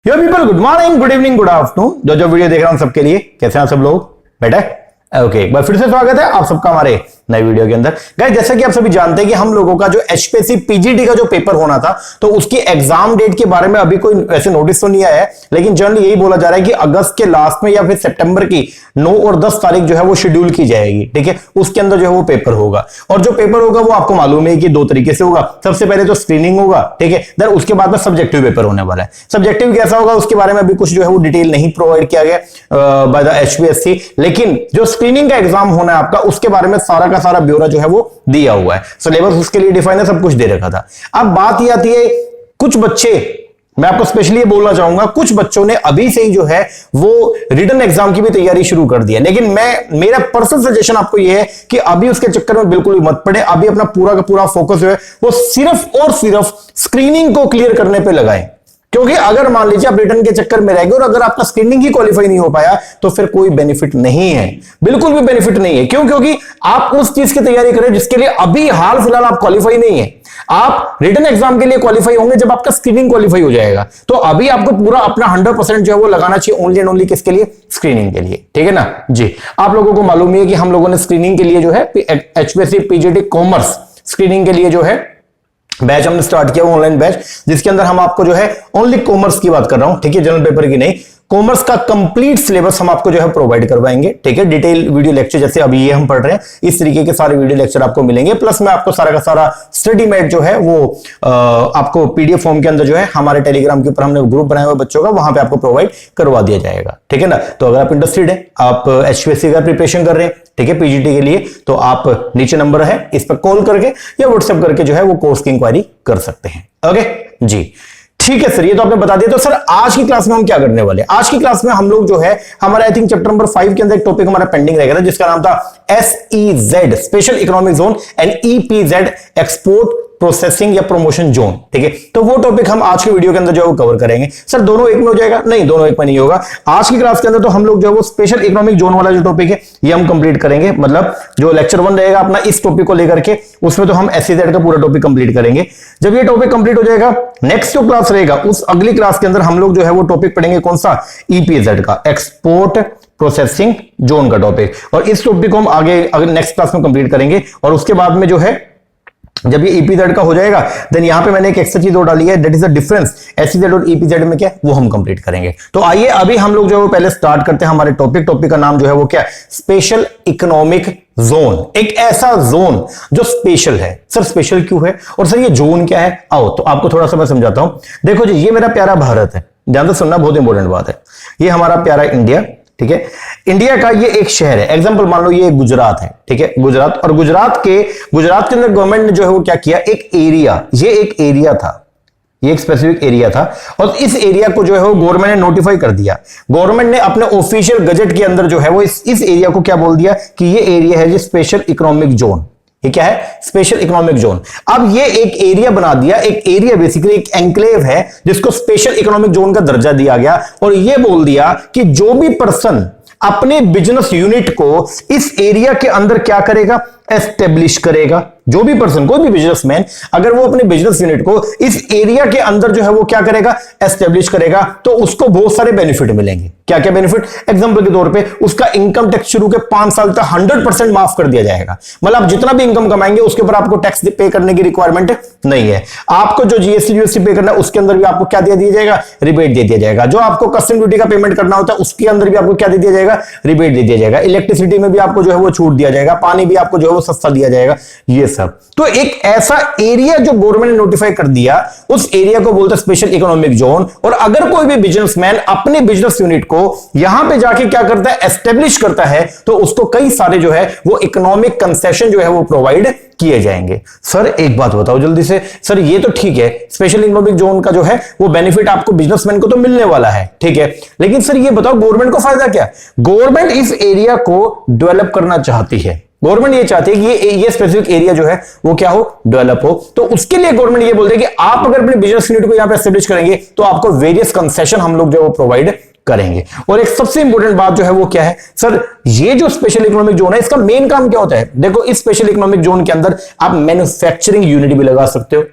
यो people, good morning, good evening, good afternoon. जो video देख रहा हूं सबके लिए, कैसे हैं सब लोग? बेटा ओके, एक बार फिर से स्वागत है आप सबका हमारे नए वीडियो के अंदर। गाइस, जैसा कि आप सभी जानते हैं कि हम लोगों का जो एचपीएससी पीजीटी का जो पेपर होना था, तो उसकी एग्जाम डेट के बारे में अभी कोई ऐसे नोटिस तो नहीं आया है, लेकिन जनरली यही बोला जा रहा है कि अगस्त के लास्ट में या फिर सितंबर की 9 और 10 तारीख जो है वो शेड्यूल की जाएगी। ठीक है, उसके अंदर जो है वो पेपर होगा। और जो पेपर होगा वो आपको मालूम है कि 2 तरीके से होगा। सबसे पहले तो स्क्रीनिंग होगा, ठीक है, देन उसके बाद में सब्जेक्टिव पेपर होने वाला है। सब्जेक्टिव कैसा होगा उसके बारे में अभी कुछ जो है वो डिटेल नहीं प्रोवाइड किया गया बाय द एचपीएससी, लेकिन जो स्क्रीनिंग का एग्जाम होना है आपका, उसके बारे में सारा का सारा ब्यौरा जो है वो दिया हुआ है। सिलेबस उसके लिए डिफाइन है, सब कुछ दे रखा था। अब बात ये आती है, कुछ बच्चे, मैं आपको स्पेशली ये बोलना चाहूंगा, कुछ बच्चों ने अभी से ही जो है वो रिटन एग्जाम की भी तैयारी शुरू कर दी है। लेकिन मेरा पर्सनल सजेशन आपको ये है कि अभी उसके चक्कर में बिल्कुल भी मत पड़े। अभी अपना पूरा का पूरा फोकस जो है वो सिर्फ और सिर्फ स्क्रीनिंग को क्लियर करने पे लगाएं। क्योंकि अगर मान लीजिए आप रिटर्न के चक्कर में रहेंगे और अगर आपका स्क्रीनिंग ही क्वालिफाई नहीं हो पाया, तो फिर कोई बेनिफिट नहीं है, बिल्कुल भी बेनिफिट नहीं है। क्यों? क्योंकि आप उस चीज की तैयारी करें जिसके लिए अभी हाल फिलहाल आप क्वालिफाई नहीं है। आप रिटर्न एग्जाम के लिए क्वालिफाई होंगे जब आपका स्क्रीनिंग क्वालिफाई हो जाएगा। तो अभी आपको पूरा अपना 100% जो है वो लगाना चाहिए ओनली एंड ओनली किसके लिए? स्क्रीनिंग के लिए। ठीक है ना जी। आप लोगों को मालूम है कि हम लोगों ने स्क्रीनिंग के लिए जो है एचपीएससी पीजीटी कॉमर्स स्क्रीनिंग के लिए जो है बैच हमने स्टार्ट किया, ऑनलाइन बैच, जिसके अंदर हम आपको जो है ओनली कॉमर्स की बात कर रहा हूं, ठीक है, जनरल पेपर की नहीं, कॉमर्स का कंप्लीट सिलेबस हम आपको जो है प्रोवाइड करवाएंगे। ठीक है, डिटेल वीडियो लेक्चर जैसे अभी ये हम पढ़ रहे हैं, इस तरीके के सारे वीडियो लेक्चर आपको मिलेंगे। प्लस मैं आपको सारा का सारा स्टडी मेट जो है वो आपको पीडीएफ फॉर्म के अंदर जो है हमारे टेलीग्राम के ऊपर हमने ग्रुप बनाया हुआ बच्चों का, वहां पे आपको प्रोवाइड करवा दिया जाएगा। ठीक है ना। तो अगर आप इंटरेस्टेड है, आप एचपीएससी का प्रिपरेशन कर रहे हैं, ठीक है, पीजीटी के लिए, तो आप नीचे नंबर है इस पर कॉल करके या व्हाट्सएप करके जो है वो कोर्स की इंक्वायरी कर सकते हैं। ओके जी, ठीक है सर, ये तो आपने बता दिया। तो सर आज की क्लास में हम क्या करने वाले हैं? आज की क्लास में हम लोग जो है हमारा आई थिंक चैप्टर नंबर 5 के अंदर एक टॉपिक हमारा पेंडिंग रह गया था, जिसका नाम था SEZ special economic zone and EPZ export processing या प्रमोशन जोन। ठीक है, तो वो टॉपिक हम आज के वीडियो के अंदर जो है वो कवर करेंगे। सर दोनों एक में हो जाएगा? नहीं, दोनों एक में नहीं होगा। आज की क्लास के अंदर तो हम लोग जो है वो स्पेशल इकोनॉमिक जोन वाला जो टॉपिक है ये हम कंप्लीट करेंगे। मतलब जो लेक्चर 1 रहेगा अपना इस टॉपिक को लेकर के, उसमें तो हम SEZ का पूरा टॉपिक कंप्लीट करेंगे। जब ये टॉपिक कंप्लीट हो जाएगा, नेक्स्ट जो क्लास रहेगा उस अगली क्लास के अंदर हम लोग जो है वो टॉपिक पढ़ेंगे कौन सा? EPZ का, एक्सपोर्ट प्रोसेसिंग जोन का टॉपिक। और इस टॉपिक को हम आगे अगर नेक्स्ट क्लास में कंप्लीट करेंगे। और उसके बाद में जो है जब ये EPZ का हो जाएगा, देन यहां पे मैंने एक एक्स्ट्रा चीज और डाली है, that is the difference SEZ और EPZ में क्या, वो हम कंप्लीट करेंगे। तो आइए अभी हम लोग जो है वो पहले स्टार्ट करते हैं हमारे टॉपिक का नाम जो है वो क्या? Special economic zone. एक ऐसा जोन जो स्पेशल है। सर स्पेशल क्यों है और सर ये जोन क्या है? आओ तो आपको थोड़ा सा मैं समझाता हूं। देखो जी, ये मेरा प्यारा भारत है, ध्यान से सुनना, बहुत इंपॉर्टेंट बात है। ये हमारा प्यारा इंडिया, ठीक है, इंडिया का ये एक शहर है। एग्जांपल मान लो ये गुजरात है, ठीक है, गुजरात। और गुजरात के अंदर गवर्नमेंट ने जो है वो क्या किया, एक एरिया, ये एक एरिया था, ये एक स्पेसिफिक एरिया था, और इस एरिया को जो है वो गवर्नमेंट ने नोटिफाई कर दिया। गवर्नमेंट ने अपने ऑफिशियल गजट के अंदर जो है वो इस एरिया को क्या बोल दिया कि ये एरिया है जी स्पेशल इकोनॉमिक जोन। ये क्या है? Special economic zone. अब ये एक एरिया बना दिया, एक एरिया बेसिकली एक एनक्लेव है जिसको स्पेशल इकोनॉमिक जोन का दर्जा दिया गया। और ये बोल दिया कि जो भी पर्सन अपने बिजनेस यूनिट को इस एरिया के अंदर क्या करेगा, एस्टेब्लिश करेगा। जो भी पर्सन, कोई भी बिजनेसमैन, अगर वो अपने बिजनेस यूनिट को इस एरिया के अंदर जो है वो क्या करेगा, एस्टेब्लिश करेगा, तो उसको बहुत सारे बेनिफिट मिलेंगे। क्या क्या बेनिफिट? एग्जांपल के तौर पे उसका इनकम टैक्स शुरू के 5 साल तक 100% माफ कर दिया जाएगा। मतलब आप जितना भी इनकम कमाएंगे उसके ऊपर आपको टैक्स पे करने की रिक्वायरमेंट नहीं है। आपको जो जीएसटी पे करना है उसके अंदर भी आपको क्या दे दिया जाएगा, रिबेट दे दिया जाएगा। जो आपको कस्टम ड्यूटी का पेमेंट करना होता है उसके अंदर भी आपको क्या दे दिया जाएगा, रिबेट दे दिया जाएगा। इलेक्ट्रिसिटी में भी आपको जो है वो छूट दिया जाएगा, पानी भी आपको जो है वो सस्ता दिया जाएगा। ये सब तो एक ऐसा एरिया जो गवर्नमेंट ने नोटिफाई कर दिया, उस एरिया को बोलते हैं स्पेशल इकोनॉमिक जोन। और अगर कोई भी बिजनेसमैन अपने बिजनेस यूनिट को यहां पे जाके क्या करता है, एस्टेब्लिश करता है, तो उसको कई सारे जो है वो इकोनॉमिक कंसेशन जो है वो प्रोवाइड किए जाएंगे। सर एक बात बताओ जल्दी से, सर ये तो ठीक है, स्पेशल इकोनॉमिक जोन का जो है वो बेनिफिट आपको बिजनेसमैन को तो मिलने वाला है, ठीक है, लेकिन सर ये बताओ गवर्नमेंट को फायदा क्या? गवर्नमेंट इस एरिया को डेवलप करना चाहती है। गवर्नमेंट ये चाहती है कि ये स्पेसिफिक एरिया जो है वो क्या हो, डेवलप हो। तो उसके लिए गवर्नमेंट ये बोलते हैं कि आप अगर अपने बिजनेस यूनिट को यहां पे एस्टेब्लिश करेंगे तो आपको वेरियस कंसेशन हम लोग जो है वो प्रोवाइड करेंगे। और एक सबसे इंपॉर्टेंट बात जो है वो क्या है, सर ये जो स्पेशल इकोनॉमिक जोन है इसका मेन काम क्या होता है? देखो इस स्पेशल इकोनॉमिक जोन के अंदर आप मैन्युफैक्चरिंग यूनिट भी लगा सकते हो,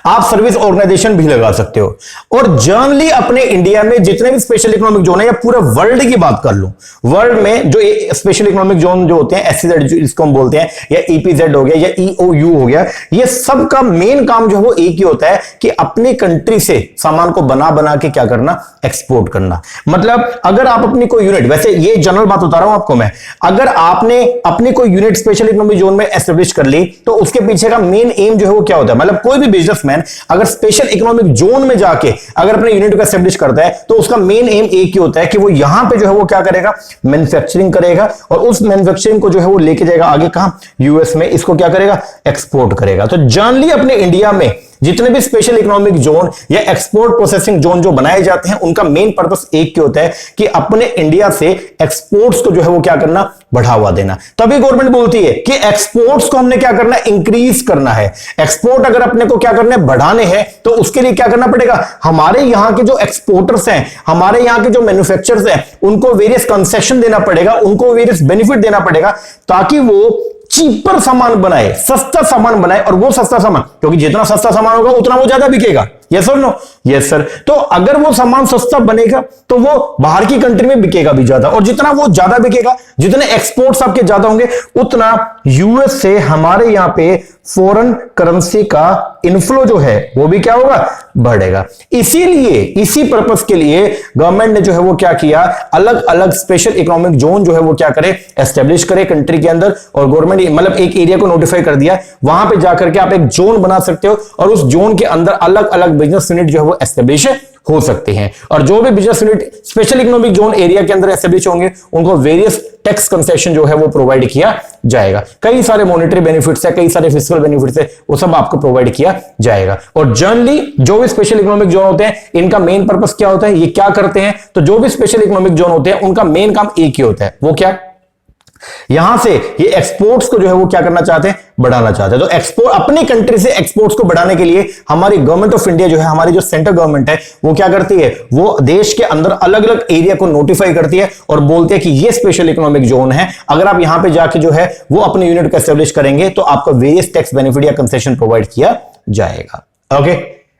आप सर्विस ऑर्गेनाइजेशन भी लगा सकते हो। और जनरली अपने इंडिया में जितने भी स्पेशल इकोनॉमिक जोन है, या पूरे वर्ल्ड की बात कर लूं, वर्ल्ड में जो स्पेशल इकोनॉमिक जोन जो होते हैं, SEZ जिसको हम बोलते हैं, या EPZ हो गया, या EOU हो गया, ये सब का मेन काम जो है वो एक ही होता है कि अपने कंट्री से सामान को बना बना के क्या करना, एक्सपोर्ट करना। मतलब अगर आप अपनी कोई यूनिट, वैसे ये जनरल बात बता रहा हूं आपको मैं, अगर आपने अपनी कोई यूनिट स्पेशल इकोनॉमिक जोन में एस्टेब्लिश कर ली, तो उसके पीछे का मेन एम जो है वो क्या होता है, मतलब कोई भी बिजनेसमैन अगर स्पेशल इकोनॉमिक जोन में जाके अगर अपने यूनिट को एस्टेब्लिश करता है, तो उसका मेन एम एक ही होता है कि वो यहां पे जो है वो क्या करेगा, मैन्युफैक्चरिंग करेगा, और उस मैन्युफैक्चरिंग को जो है वो लेके जाएगा आगे कहां, यूएस में, इसको क्या करेगा, एक्सपोर्ट करेगा। तो जनरली अपने इंडिया में जितने भी स्पेशल इकोनॉमिक जोन या एक्सपोर्ट प्रोसेसिंग जोन जो बनाए जाते हैं, उनका मेन पर्पस एक ही होता है कि अपने इंडिया से एक्सपोर्ट्स को जो है वो क्या करना, बढ़ावा देना। तभी गवर्नमेंट बोलती है कि एक्सपोर्ट्स को हमने क्या करना है, इंक्रीज करना है। एक्सपोर्ट अगर अपने को क्या करना है, बढ़ाने हैं, तो उसके लिए क्या करना पड़ेगा, हमारे यहां के जो एक्सपोर्टर्स हैं, हमारे यहां के जो मैन्युफैक्चरर्स हैं, उनको वेरियस कंसेशन देना पड़ेगा, उनको वेरियस बेनिफिट देना पड़ेगा, ताकि वो चीपर सामान बनाए, सस्ता सामान बनाए। और वो सस्ता सामान, क्योंकि जितना सस्ता सामान होगा उतना वो ज्यादा बिकेगा। यस और नो? Yes sir. तो अगर वो सामान सस्ता बनेगा तो वो बाहर की कंट्री में बिकेगा भी ज्यादा, और जितना वो ज्यादा बिकेगा, जितने एक्सपोर्ट्स आपके ज्यादा होंगे, उतना यूएस से हमारे यहां पे फॉरेन करेंसी का इनफ्लो जो है वो भी क्या होगा, बढ़ेगा। इसीलिए इसी पर्पस के लिए गवर्नमेंट ने जो है वो क्या किया, अलग अलग स्पेशल इकोनॉमिक जोन जो है वो क्या करे, एस्टेब्लिश करे कंट्री के अंदर। और गवर्नमेंट मतलब एक एरिया को नोटिफाई कर दिया, वहां पे जाकर के आप एक जोन बना सकते हो, और उस जोन के अंदर अलग अलग बिजनेस यूनिट जो है वो एस्टेब्लिश हो सकते हैं। और जो भी business unit special economic zone area के अंदर एस्टेब्लिश होंगे, उनको वेरियस टैक्स कंसेशन जो है वो प्रोवाइड किया जाएगा। कई सारे मॉनेटरी बेनिफिट्स है, कई सारे फिस्कल बेनिफिट्स है, वो सब आपको प्रोवाइड किया जाएगा। और जनरली जो भी स्पेशल इकोनॉमिक जोन होते हैं, इनका मेन पर्पस क्या होता है, ये क्या करते हैं, तो जो भी स्पेशल इकोनॉमिक जोन होते हैं उनका मेन काम एक ही होता है, वो क्या, यहां से ये एक्सपोर्ट्स को जो है वो क्या करना चाहते हैं, बढ़ाना चाहते हैं। तो एक्सपोर्ट, अपनी कंट्री से एक्सपोर्ट्स को बढ़ाने के लिए हमारी गवर्नमेंट ऑफ इंडिया जो है, हमारी जो सेंट्रल गवर्नमेंट है, वो क्या करती है, वो देश के अंदर अलग अलग एरिया को नोटिफाई करती है और बोलती है कि ये स्पेशल इकोनॉमिक जोन है। अगर आप यहां पे जाके जो है वो अपने यूनिट को एस्टेब्लिश करेंगे, तो आपको वेरियस टैक्स बेनिफिट या कंसेशन प्रोवाइड किया जाएगा। ओके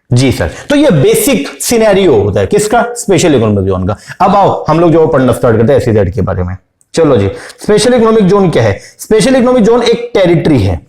जी सर। तो ये बेसिक सिनेरियो होता है किसका, स्पेशल इकोनॉमिक जोन का। अब आओ हम लोग जो पढ़ना स्टार्ट करते हैं SEZ के बारे में। चलो जी, स्पेशल इकोनॉमिक जोन क्या है? स्पेशल इकोनॉमिक जोन एक टेरिटरी है।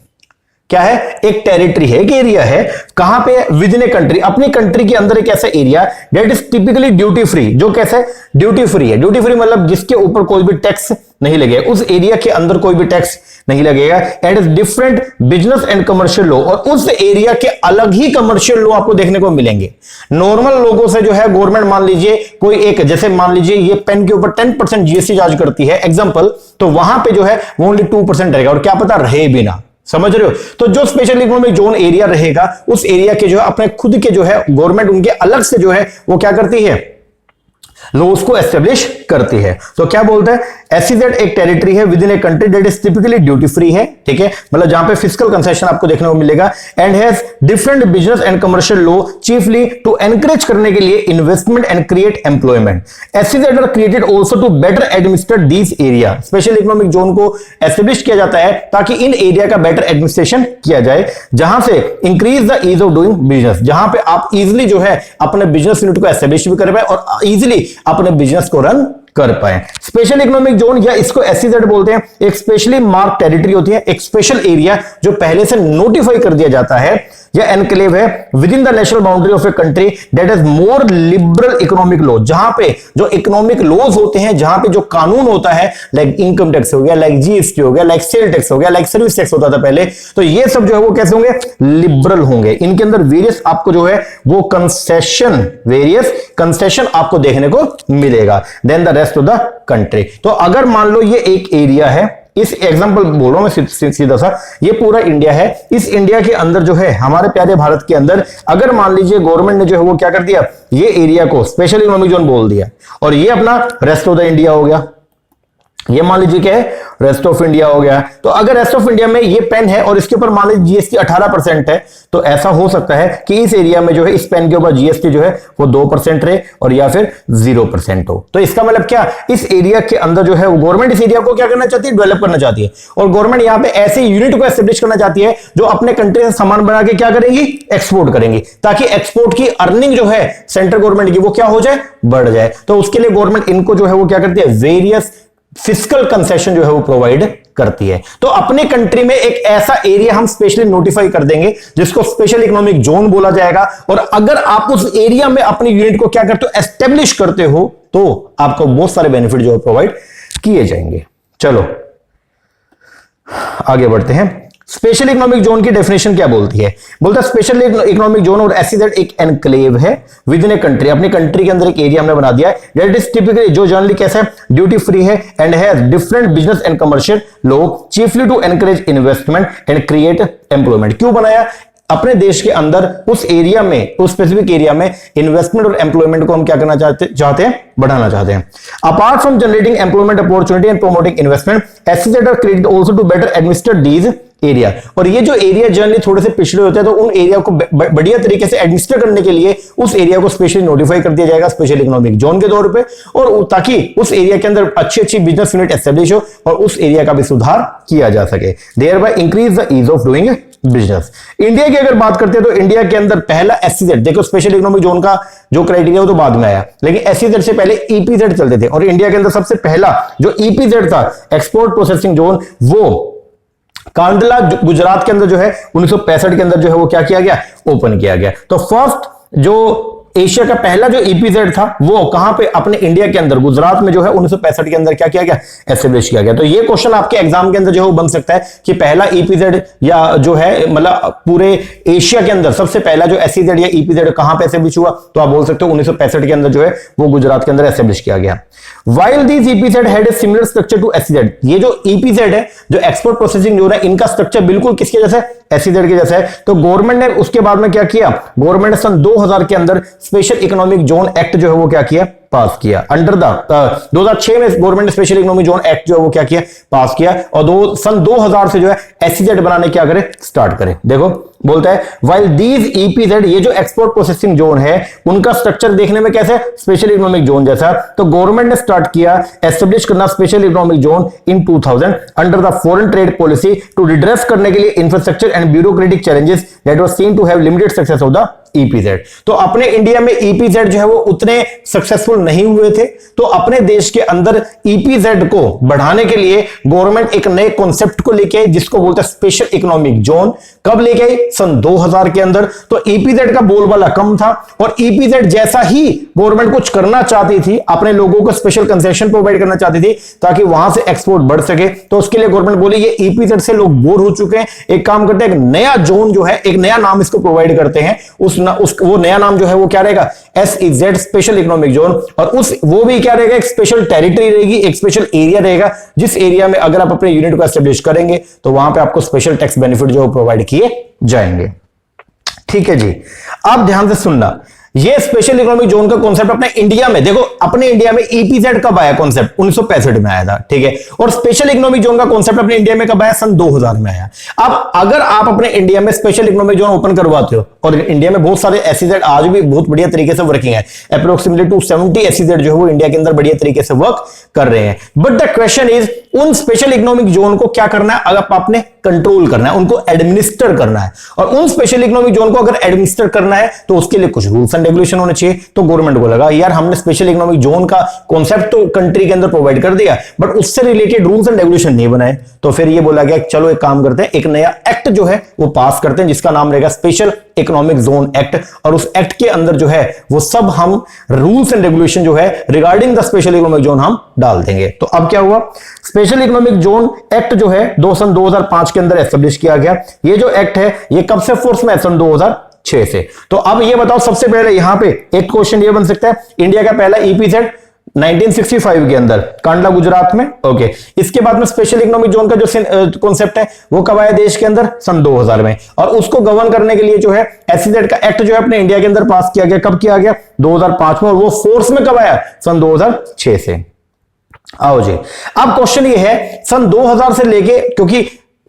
क्या है? एक टेरिटरी है, एक एरिया है। कहां पे? विद इन ए कंट्री, अपनी कंट्री के अंदर एक ऐसा area that is typically duty free, जो कैसे ड्यूटी फ्री है। ड्यूटी फ्री मतलब जिसके ऊपर कोई भी टैक्स नहीं लगेगा, उस एरिया के अंदर कोई भी टैक्स नहीं लगेगा। And is different business and commercial law, और उस एरिया के अलग ही कमर्शियल लॉ आपको देखने को मिलेंगे। नॉर्मल लोगों से जो है गवर्नमेंट, मान लीजिए कोई एक, जैसे मान लीजिए ये पेन के ऊपर 10% GST चार्ज करती है एग्जांपल, तो वहां पे जो है वो ओनली 2% रहेगा, और क्या पता रहे भी ना। समझ रहे हो? तो जो स्पेशल इकोनॉमिक जोन एरिया रहेगा, उस एरिया के जो है अपने खुद के जो है गवर्नमेंट उनके अलग से जो है वो क्या करती है, लॉज को एस्टेब्लिश करती है। तो क्या बोलते हैं, SEZ एक टेरिटरी है within a country that is typically duty free है, ठीक है, मतलब जहां पे फिस्कल कंसेशन आपको देखने को मिलेगा। And has different business and commercial law chiefly to encourage करने के लिए investment and create employment. SEZ are created also to better administer this area. Special economic zone को एस्टेब्लिश किया जाता है ताकि इन एरिया का बेटर एडमिनिस्ट्रेशन किया जाए, जहां से increase the ease of doing business, जहां पे आप इजिली जो है अपने बिजनेस यूनिट को एस्टेब्लिश भी कर पाए और इजिली अपने बिजनेस को रन कर पाए। स्पेशल इकोनॉमिक जोन या इसको SEZ बोलते हैं, एक स्पेशली मार्क टेरिटरी होती है, एक स्पेशल एरिया जो पहले से नोटिफाई कर दिया जाता है या एनक्लेव है within the national boundary of a country that is more liberal economic law, जहां पे जो इकोनॉमिक लॉज होते हैं, जहां पे जो कानून होता है, लाइक इनकम टैक्स हो गया, लाइक GST हो गया, लाइक सेल टैक्स हो गया, लाइक सर्विस टैक्स होता था पहले, तो ये सब जो है वो कैसे होंगे, लिबरल होंगे। इनके अंदर वेरियस आपको जो है वो कंसेशन, वेरियस कंसेशन आपको देखने को मिलेगा than the rest of the country. तो अगर मान लो ये एक एरिया है, इस एग्जांपल बोल रहा हूं मैं सीधा सा, ये पूरा इंडिया है, इस इंडिया के अंदर जो है हमारे प्यारे भारत के अंदर अगर मान लीजिए गवर्नमेंट ने जो है वो क्या कर दिया, ये एरिया को स्पेशल इकोनॉमिक जोन बोल दिया और ये अपना रेस्ट ऑफ द इंडिया हो गया। ये मान लीजिए क्या है, रेस्ट ऑफ इंडिया हो गया। तो अगर रेस्ट ऑफ इंडिया में ये पेन है और इसके ऊपर मान लीजिए जीएसटी 18% है, तो ऐसा हो सकता है कि इस एरिया में जो है इस पेन के ऊपर जीएसटी जो है वो 2% रहे और या फिर 0% हो। तो इसका मतलब क्या, इस एरिया के अंदर जो है वो गवर्नमेंट इस एरिया को क्या करना चाहती है, डेवलप करना चाहती है, और गवर्नमेंट यहां पे ऐसे यूनिट को एस्टेब्लिश करना चाहती है जो अपने कंट्री से सामान बना के क्या करेंगी, एक्सपोर्ट करेंगी, ताकि एक्सपोर्ट की अर्निंग जो है सेंट्रल गवर्नमेंट की वो क्या हो जाए, बढ़ जाए। तो उसके लिए गवर्नमेंट इनको जो है वो क्या करती है, वेरियस फिस्कल कंसेशन जो है वो प्रोवाइड करती है। तो अपने कंट्री में एक ऐसा एरिया हम स्पेशली नोटिफाई कर देंगे जिसको स्पेशल इकोनॉमिक जोन बोला जाएगा, और अगर आप उस एरिया में अपनी यूनिट को क्या करते हो, एस्टेब्लिश करते हो, तो आपको बहुत सारे बेनिफिट जो है प्रोवाइड किए जाएंगे। चलो आगे बढ़ते हैं। स्पेशल इकोनॉमिक जोन की डेफिनेशन क्या बोलती है, बोलता है स्पेशल इकोनॉमिक जोन और एसईजेड एक एनक्लेव है विद इन ए कंट्री, अपनी कंट्री के अंदर एक एरिया हमने बना दिया है, दैट इज टिपिकली, जो जनरली कैसा है, ड्यूटी फ्री है and has different business and commercial law chiefly to encourage investment and create employment. क्यों बनाया, अपने देश के अंदर उस एरिया में, उस स्पेसिफिक एरिया में इन्वेस्टमेंट और एम्प्लॉयमेंट को हम क्या करना चाहते हैं, बढ़ाना चाहते हैं। Apart from generating employment opportunity and promoting investment, SEZ are created also to better administer these area. और ये जो एरिया जनरली थोड़े से पिछड़े होते हैं, तो उन एरिया को बढ़िया तरीके से एडमिनिस्टर करने के लिए उस एरिया को स्पेशली नोटिफाई कर दिया जाएगा स्पेशल इकोनॉमिक जोन के तौर पे, और ताकि उस एरिया के अंदर अच्छी अच्छी बिजनेस यूनिट एस्टेब्लिश हो और उस एरिया का भी सुधार किया जा सके, thereby increase the ease of doing business. India की अगर बात करते हैं तो इंडिया के अंदर पहला एसईजेड, देखो स्पेशल इकोनॉमिक जोन का जो क्राइटेरिया वो तो बाद में आया, लेकिन एसईजेड से पहले ईपीजेड चलते थे, और इंडिया के अंदर सबसे पहला जो ईपीजेड था, एक्सपोर्ट प्रोसेसिंग जोन, वो कांडला गुजरात के अंदर जो है 1965 के अंदर जो है वो क्या किया गया, ओपन किया गया। तो फर्स्ट जो एशिया का पहला जो ईपीजेड था वो कहां पे, अपने इंडिया के अंदर गुजरात में जो है 1965 के अंदर क्या किया गया, एस्टेब्लिश किया गया। तो ये क्वेश्चन आपके एग्जाम के अंदर जो है वो बन सकता है कि पहला ईपीजेड या जो है मतलब पूरे एशिया के अंदर सबसे पहला जो एसईजेड या ईपीजेड कहां पे एस्टेब्लिश हुआ, तो आप बोल सकते हो 1965 के अंदर जो है वो गुजरात के अंदर एस्टेब्लिश किया गया। While these EPZ had a similar structure to SEZ, ये जो EPZ है, जो एक्सपोर्ट प्रोसेसिंग जोन है, इनका स्ट्रक्चर बिल्कुल किसके जैसा है, SEZ के जैसा है। तो गवर्नमेंट ने उसके बाद में क्या किया, गवर्नमेंट ने सन 2000 के अंदर स्पेशल इकोनॉमिक जोन एक्ट जो है वो क्या किया, पास किया। अंडर द 2006 में गवर्नमेंट ने स्पेशल इकोनॉमिक जोन एक्ट जो है वो क्या किया, पास किया, और सन 2000 से जो है एसईजेड बनाने क्या करे, स्टार्ट करे। देखो बोलता है व्हाइल दीज ईपीजेड, ये जो एक्सपोर्ट प्रोसेसिंग जोन है उनका स्ट्रक्चर देखने में कैसा है, स्पेशल इकोनॉमिक जोन जैसा। तो गवर्नमेंट ने स्टार्ट किया एस्टेब्लिश करना special economic zone in 2000 under the foreign trade policy to redress करने के लिए infrastructure and bureaucratic challenges that was seen to have limited success of the EPZ. तो अपने इंडिया में ईपीजेड जो है वो उतने सक्सेसफुल नहीं हुए थे, तो अपने देश के अंदर ईपीजेड को बढ़ाने के लिए गवर्नमेंट एक नए कॉन्सेप्ट को लेके आई जिसको बोलते हैं स्पेशल इकोनॉमिक जोन। कब लेके आई, सन 2000 के अंदर। तो ईपीजेड का बोलबाला कम था, और ईपीजेड जैसा ही गवर्नमेंट कुछ करना चाहती थी, अपने लोगों को स्पेशल कंसेशन प्रोवाइड करना चाहती थी ताकि वहां से एक्सपोर्ट बढ़ सके, तो उसके लिए गवर्नमेंट बोली ये ईपीजेड से लोग बोर हो चुके हैं, एक काम करते हैं, एक नया जोन जो है, एक नया नाम इसको प्रोवाइड करते हैं। वो नया नाम जो है वो क्या रहेगा, एसईजेड स्पेशल इकोनॉमिक जोन, और वो भी क्या रहेगा, एक स्पेशल टेरिटरी रहेगी, एक स्पेशल एरिया रहेगा, जिस एरिया में अगर आप अपने यूनिट को एस्टेब्लिश करेंगे तो वहां पे आपको स्पेशल टैक्स बेनिफिट जो प्रोवाइड किए जाएंगे। ठीक है जी, आप ध्यान से सुनना, ये स्पेशल इकोनॉमिक जोन का कॉन्सेप्ट अपने इंडिया में, देखो अपने इंडिया में ईपीजेड कब आया कॉन्सेप्ट, 1965 में आया था, ठीक है। और स्पेशल इकोनॉमिक जोन का कॉन्सेप्ट अपने इंडिया में कब आया, सन 2000 में आया। अब अगर आप अपने इंडिया में स्पेशल इकोनॉमिक जोन ओपन करवाते हो, और इंडिया में बहुत सारे एसईजेड आज भी बहुत बढ़िया तरीके से वर्किंग है, अप्रोक्सीमेटली 270 एसईजेड जो है वो इंडिया के अंदर बढ़िया तरीके से वर्क कर रहे हैं। बट द क्वेश्चन इज, उन स्पेशल इकोनॉमिक जोन को क्या करना है, अगर आपने कंट्रोल करना है, उनको एडमिनिस्टर करना है, और उन स्पेशल इकोनॉमिक जोन को अगर एडमिनिस्टर करना है तो उसके लिए कुछ रूल्स एंड रेगुलेशन होने चाहिए। तो गवर्नमेंट को लगा यार हमने स्पेशल इकोनॉमिक जोन का कॉन्सेप्ट तो कंट्री के अंदर प्रोवाइड कर दिया, बट उससे रिलेटेड रूल्स एंड रेगुलेशन नहीं बनाए, तो फिर ये बोला गया चलो एक काम करते हैं, एक नया एक्ट जो है वो पास करते हैं जिसका नाम रहेगा स्पेशल इकोनॉमिक जोन एक्ट, और उस एक्ट के अंदर जो है वो सब हम रूल्स एंड रेगुलेशन जो है regarding the special economic zone हम डाल देंगे। तो अब क्या हुआ, स्पेशल इकोनॉमिक जोन एक्ट जो है सन 2005 के अंदर एस्टेब्लिश किया गया। ये जो एक्ट है ये कब से फोर्स में है, सन 2006 से। तो अब ये बताओ, सबसे पहले यहां पे एक क्वेश्चन ये बन सकता है, इंडिया का पहला ईपीजेड 1965 के अंदर कांडला गुजरात में, ओके। इसके बाद में स्पेशल इकोनॉमिक जोन का जो कॉन्सेप्ट है वो कब आया देश के अंदर, सन 2000 में, और उसको गवर्न करने के लिए जो है एसईजेड का एक्ट जो है अपने इंडिया के अंदर पास किया गया। कब किया गया, 2005 में, और वो फोर्स में कब आया, सन 2006 से। आओ जी, अब क्वेश्चन ये है सन 2000 से लेके, क्योंकि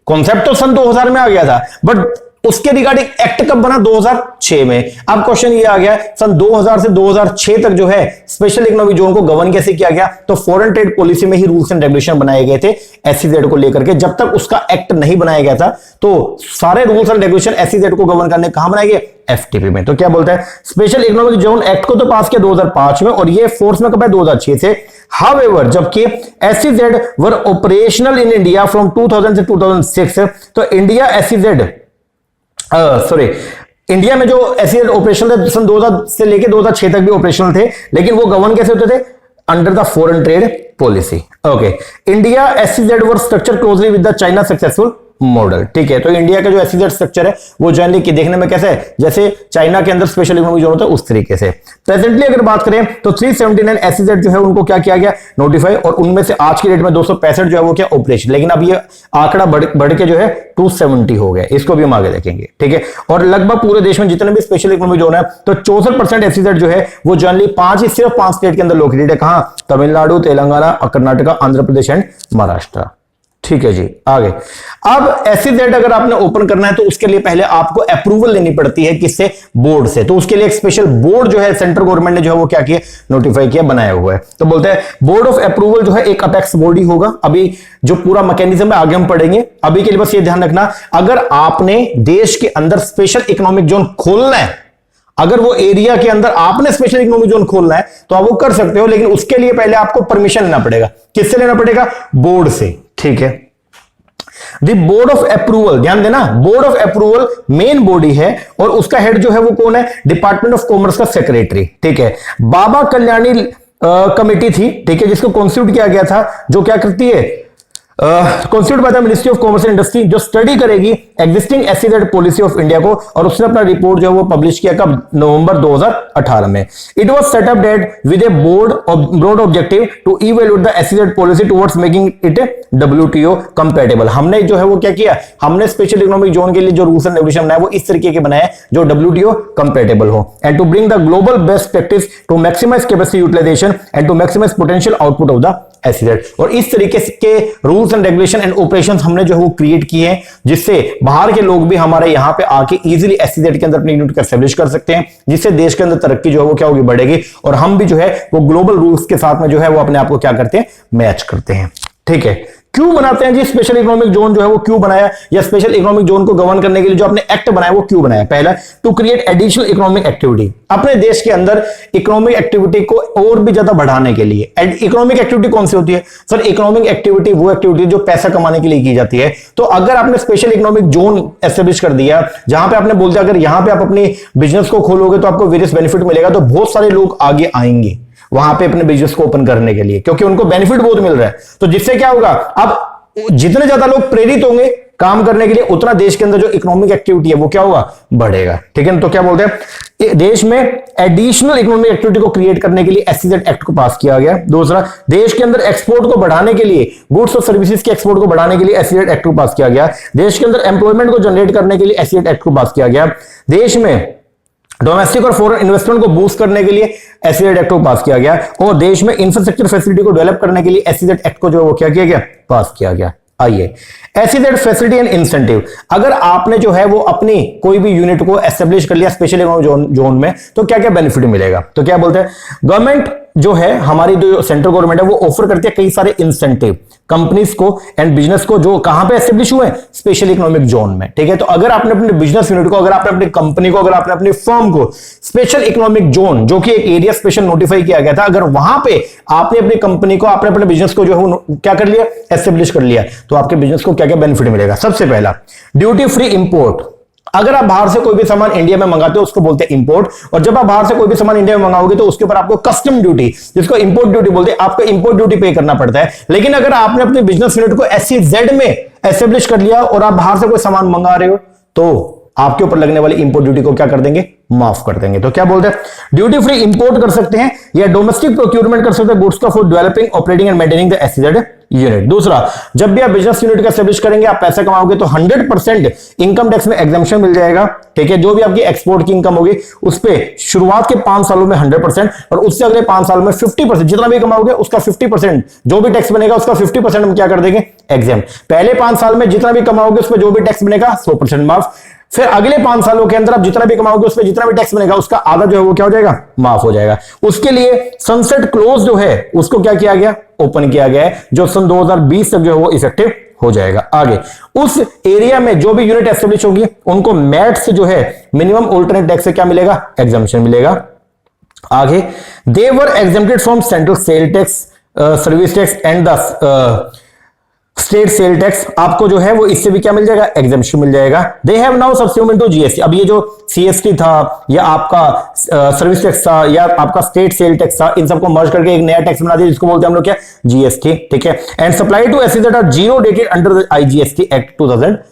कॉन्सेप्ट तो सन 2000 में आ गया था, बट उसके रिगार्डिंग एक्ट कब बना? 2006 में। अब क्वेश्चन ये आ गया सन 2000 से 2006 तक जो है स्पेशल इकोनॉमिक जोन को गवर्न कैसे किया गया? तो फॉरेन ट्रेड पॉलिसी में ही रूल्स एंड रेगुलेशन बनाए गए थे एसईजेड को लेकर के। जब तक उसका एक्ट नहीं बनाया गया था तो सारे रूल्स एंड रेगुलेशन एसईजेड को गवर्न करने कहां बनाए गए? एफटीपी में। तो क्या बोलते हैं, स्पेशल इकोनॉमिक जोन एक्ट को तो पास किया 2005 में और ये फोर्स में कब है? 2006 से। हाउएवर जबकि SEZ were operational in India from 2000 से 2006, तो इंडिया एसईजेड इंडिया में जो एसईजेड ऑपरेशनल थे सन 2000 से लेके 2006 तक भी ऑपरेशनल थे, लेकिन वो गवर्न कैसे होते थे? Under the foreign trade policy. Okay, India SEZ were structure closely with the China successful model. ठीक है, तो इंडिया का जो एसईजेड स्ट्रक्चर है वो जनरली की देखने में कैसे है? जैसे चाइना के अंदर स्पेशल इकोनॉमिक जोन होता है उस तरीके से। प्रेजेंटली अगर बात करें तो 379 एसईजेड जो है उनको क्या किया गया? नोटिफाई, और उनमें से आज की डेट में 265 जो है वो क्या? ऑपरेशन। लेकिन अब ये आंकड़ा बढ़ के जो है 270 हो गया, इसको भी हम आगे देखेंगे। ठीक है, और लगभग पूरे देश में जितने भी स्पेशल इकोनॉमिक जोन है तो 64% एसईजेड जो है वो जनरली सिर्फ पांच स्टेट के अंदर लोकेटेड है। कहां? तमिलनाडु, तेलंगाना, कर्नाटका, आंध्र प्रदेश एंड महाराष्ट्र। ठीक है जी, आगे। अब एसईजेड अगर आपने ओपन करना है तो उसके लिए पहले आपको अप्रूवल लेनी पड़ती है, किससे? बोर्ड से। तो उसके लिए एक स्पेशल बोर्ड जो है सेंट्रल गवर्नमेंट ने जो है वो क्या किया? नोटिफाई किया, बनाया हुआ है। तो बोलते हैं बोर्ड ऑफ अप्रूवल जो है एक अपेक्स बॉडी होगा। अभी जो पूरा मैकेनिज्म है आगे हम पढ़ेंगे, अभी के लिए बस ये ध्यान रखना, अगर आपने देश के अंदर स्पेशल इकोनॉमिक जोन खोलना है, अगर वो एरिया के अंदर आपने स्पेशल इकोनॉमिक जोन खोलना है तो आप वो कर सकते हो, लेकिन उसके लिए पहले आपको परमिशन लेना पड़ेगा। किससे लेना पड़ेगा? बोर्ड से। ठीक है, द बोर्ड ऑफ अप्रूवल, ध्यान देना, board of approval main body है और उसका हेड जो है वो कौन है? डिपार्टमेंट ऑफ कॉमर्स का सेक्रेटरी। ठीक है, बाबा कल्याणी कमेटी थी, ठीक है, जिसको कॉन्स्टिट्यूट किया गया था, जो क्या करती है? Constitute by the ministry of commerce and industry, जो स्टडी करेगी existing SEZ policy of India को, और उसने अपना रिपोर्ट जो है वो पब्लिश किया कब? नवंबर 2018 में। It was set up date with a broad objective to evaluate the SEZ policy towards making it WTO compatible. हमने जो है वो क्या किया? हमने स्पेशल इकोनॉमिक जोन के लिए जो रूल्स एंड रेगुलेशन बनाए वो इस तरीके के बनाए जो डब्ल्यूटीओ कंपैटिबल हो, and to bring the global best practice to maximise capacity utilisation and to maximise potential output of the SEZ. और इस तरीके के rules and regulation and operations हमने जो है वो क्रिएट किए हैं, जिससे बाहर के लोग भी हमारे यहां पे आके इजीली एसईजेड के अंदर अपनी यूनिट को एस्टैब्लिश कर सकते हैं, जिससे देश के अंदर तरक्की जो है वो क्या होगी? बढ़ेगी, और हम भी जो है वो ग्लोबल रूल्स के साथ में जो है वो अपने आप को क्या करते हैं? मैच करते हैं। ठीक है, क्यों बनाते हैं जी स्पेशल इकोनॉमिक जोन जो है वो क्यों बनाया, या स्पेशल इकोनॉमिक जोन को गवर्न करने के लिए जो आपने एक्ट बनाया वो क्यों बनाया? पहला, to create additional economic activity, अपने देश के अंदर इकोनॉमिक एक्टिविटी को और भी ज्यादा बढ़ाने के लिए। इकोनॉमिक एक्टिविटी कौन सी होती है सर? इकोनॉमिक एक्टिविटी वो एक्टिविटी जो पैसा कमाने के लिए की जाती है। तो अगर आपने स्पेशल इकोनॉमिक जोन एस्टेब्लिश कर दिया, जहां पे आपने बोल दिया अगर यहां पे आप अपनी बिजनेस को खोलोगे तो आपको वेरियस बेनिफिट मिलेगा, तो बहुत सारे लोग आगे आएंगे वहां पे अपने बिजनेस को ओपन करने के लिए, क्योंकि उनको बेनिफिट बहुत मिल रहा है। तो जिससे क्या होगा? अब जितने ज्यादा लोग प्रेरित होंगे काम करने के लिए, उतना देश के अंदर जो इकोनॉमिक एक्टिविटी है वो क्या होगा? बढ़ेगा। ठीक है, तो क्या बोलते हैं, देश में एडिशनल इकोनॉमिक एक्टिविटी को क्रिएट करने के लिए एसईजेड एक्ट को पास किया गया। दूसरा, देश के अंदर एक्सपोर्ट को बढ़ाने के लिए, गुड्स और सर्विसेज के एक्सपोर्ट को बढ़ाने के लिए एसईजेड एक्ट को पास किया गया। देश के अंदर एम्प्लॉयमेंट को जनरेट करने के लिए एसईजेड एक्ट को पास किया गया। देश में डोमेस्टिक और फॉरेन इन्वेस्टमेंट को बूस्ट करने के लिए एसईजेड एक्ट को पास किया गया, और देश में इंफ्रास्ट्रक्चर फैसिलिटी को डेवलप करने के लिए एसईजेड एक्ट को जो वो क्या किया गया? पास किया गया। आइए, एसईजेड फैसिलिटी एंड इंसेंटिव, अगर आपने जो है वो अपनी कोई भी यूनिट को एस्टेब्लिश कर लिया स्पेशल इकोनॉमिक जोन में, तो क्या क्या बेनिफिट मिलेगा? तो क्या बोलते हैं, गवर्नमेंट जो है हमारी जो सेंट्रल गवर्नमेंट है वो ऑफर करती है कई सारे इंसेंटिव कंपनीज को एंड बिजनेस को, जो कहां पे एस्टेब्लिश हुए? स्पेशल इकोनॉमिक जोन में। ठीक है, तो अगर आपने अपने बिजनेस यूनिट को, अगर आपने अपनी कंपनी को, अगर आपने अपनी फर्म को स्पेशल इकोनॉमिक जोन, जो कि एक एरिया स्पेशल नोटिफाई किया गया था, अगर वहां पे आपने अपनी कंपनी को, आपने अपने बिजनेस को जो है क्या कर लिया? एस्टेब्लिश कर लिया, तो आपके बिजनेस को क्या क्या बेनिफिट मिलेगा? सबसे पहला, ड्यूटी फ्री इंपोर्ट। अगर आप बाहर से कोई भी सामान इंडिया में मंगाते हो उसको बोलते हैं इंपोर्ट, और जब आप बाहर से कोई भी सामान इंडिया में मंगाओगे तो उसके ऊपर आपको कस्टम ड्यूटी, जिसको इंपोर्ट ड्यूटी बोलते हैं, आपको इंपोर्ट ड्यूटी पे करना पड़ता है। लेकिन अगर आपने अपने बिजनेस यूनिट को एसईजेड में एस्टेब्लिश कर लिया और आप बाहर से कोई सामान मंगा रहे हो, तो आपके ऊपर लगने वाली इंपोर्ट ड्यूटी को क्या कर देंगे, माफ कर देंगे। तो क्या बोलते हैं, ड्यूटी फ्री इंपोर्ट कर सकते हैं या डोमेस्टिक प्रोक्यूरमेंट कर सकते हैं गुड्स का for developing, operating and maintaining the SEZ unit. दूसरा, जब भी आप बिजनेस यूनिट का एस्टेब्लिश करेंगे, आप पैसा कमाओगे तो 100% इनकम टैक्स में एग्जम्पशन मिल जाएगा। ठीक है, जो भी आपकी एक्सपोर्ट की इनकम होगी उस पे शुरुआत के 5 सालों में 100% और उससे अगले 5 साल में 50%, जितना भी कमाओगे उसका 50%, जो भी टैक्स बनेगा उसका 50% हम क्या कर देंगे, एग्जाम। पहले 5 साल में जितना भी कमाओगे उस पर जो भी टैक्स बनेगा 100% माफ। फिर अगले 5 सालों के अंदर आप जितना भी कमाओगे उस पर जितना भी टैक्स बनेगा उसका आधा जो है वो क्या हो जाएगा, माफ हो जाएगा। उसके लिए सनसेट क्लोज जो है उसको क्या किया गया, ओपन किया गया है, जो सन 2020 तक जो है वो इफेक्टिव हो जाएगा। आगे उस एरिया में जो भी यूनिट एस्टेब्लिश होगी उनको मैट से जो है मिनिमम ऑल्टरनेट टैक्स से क्या मिलेगा, एग्जम्पशन मिलेगा। आगे they were exempted from central sale tax, service tax and the state sale tax, आपको जो है वो इससे भी क्या मिल जाएगा, एग्जम्पशन मिल जाएगा। They have now subsume into GST. अब ये जो सीएसटी था या आपका सर्विस टैक्स था या आपका स्टेट सेल टैक्स था, इन सबको मर्ज करके एक नया टैक्स बना दिया जिसको बोलते हैं हम लोग क्या, जीएसटी। ठीक है, and supply to assets that are zero dated under the IGST act 2017।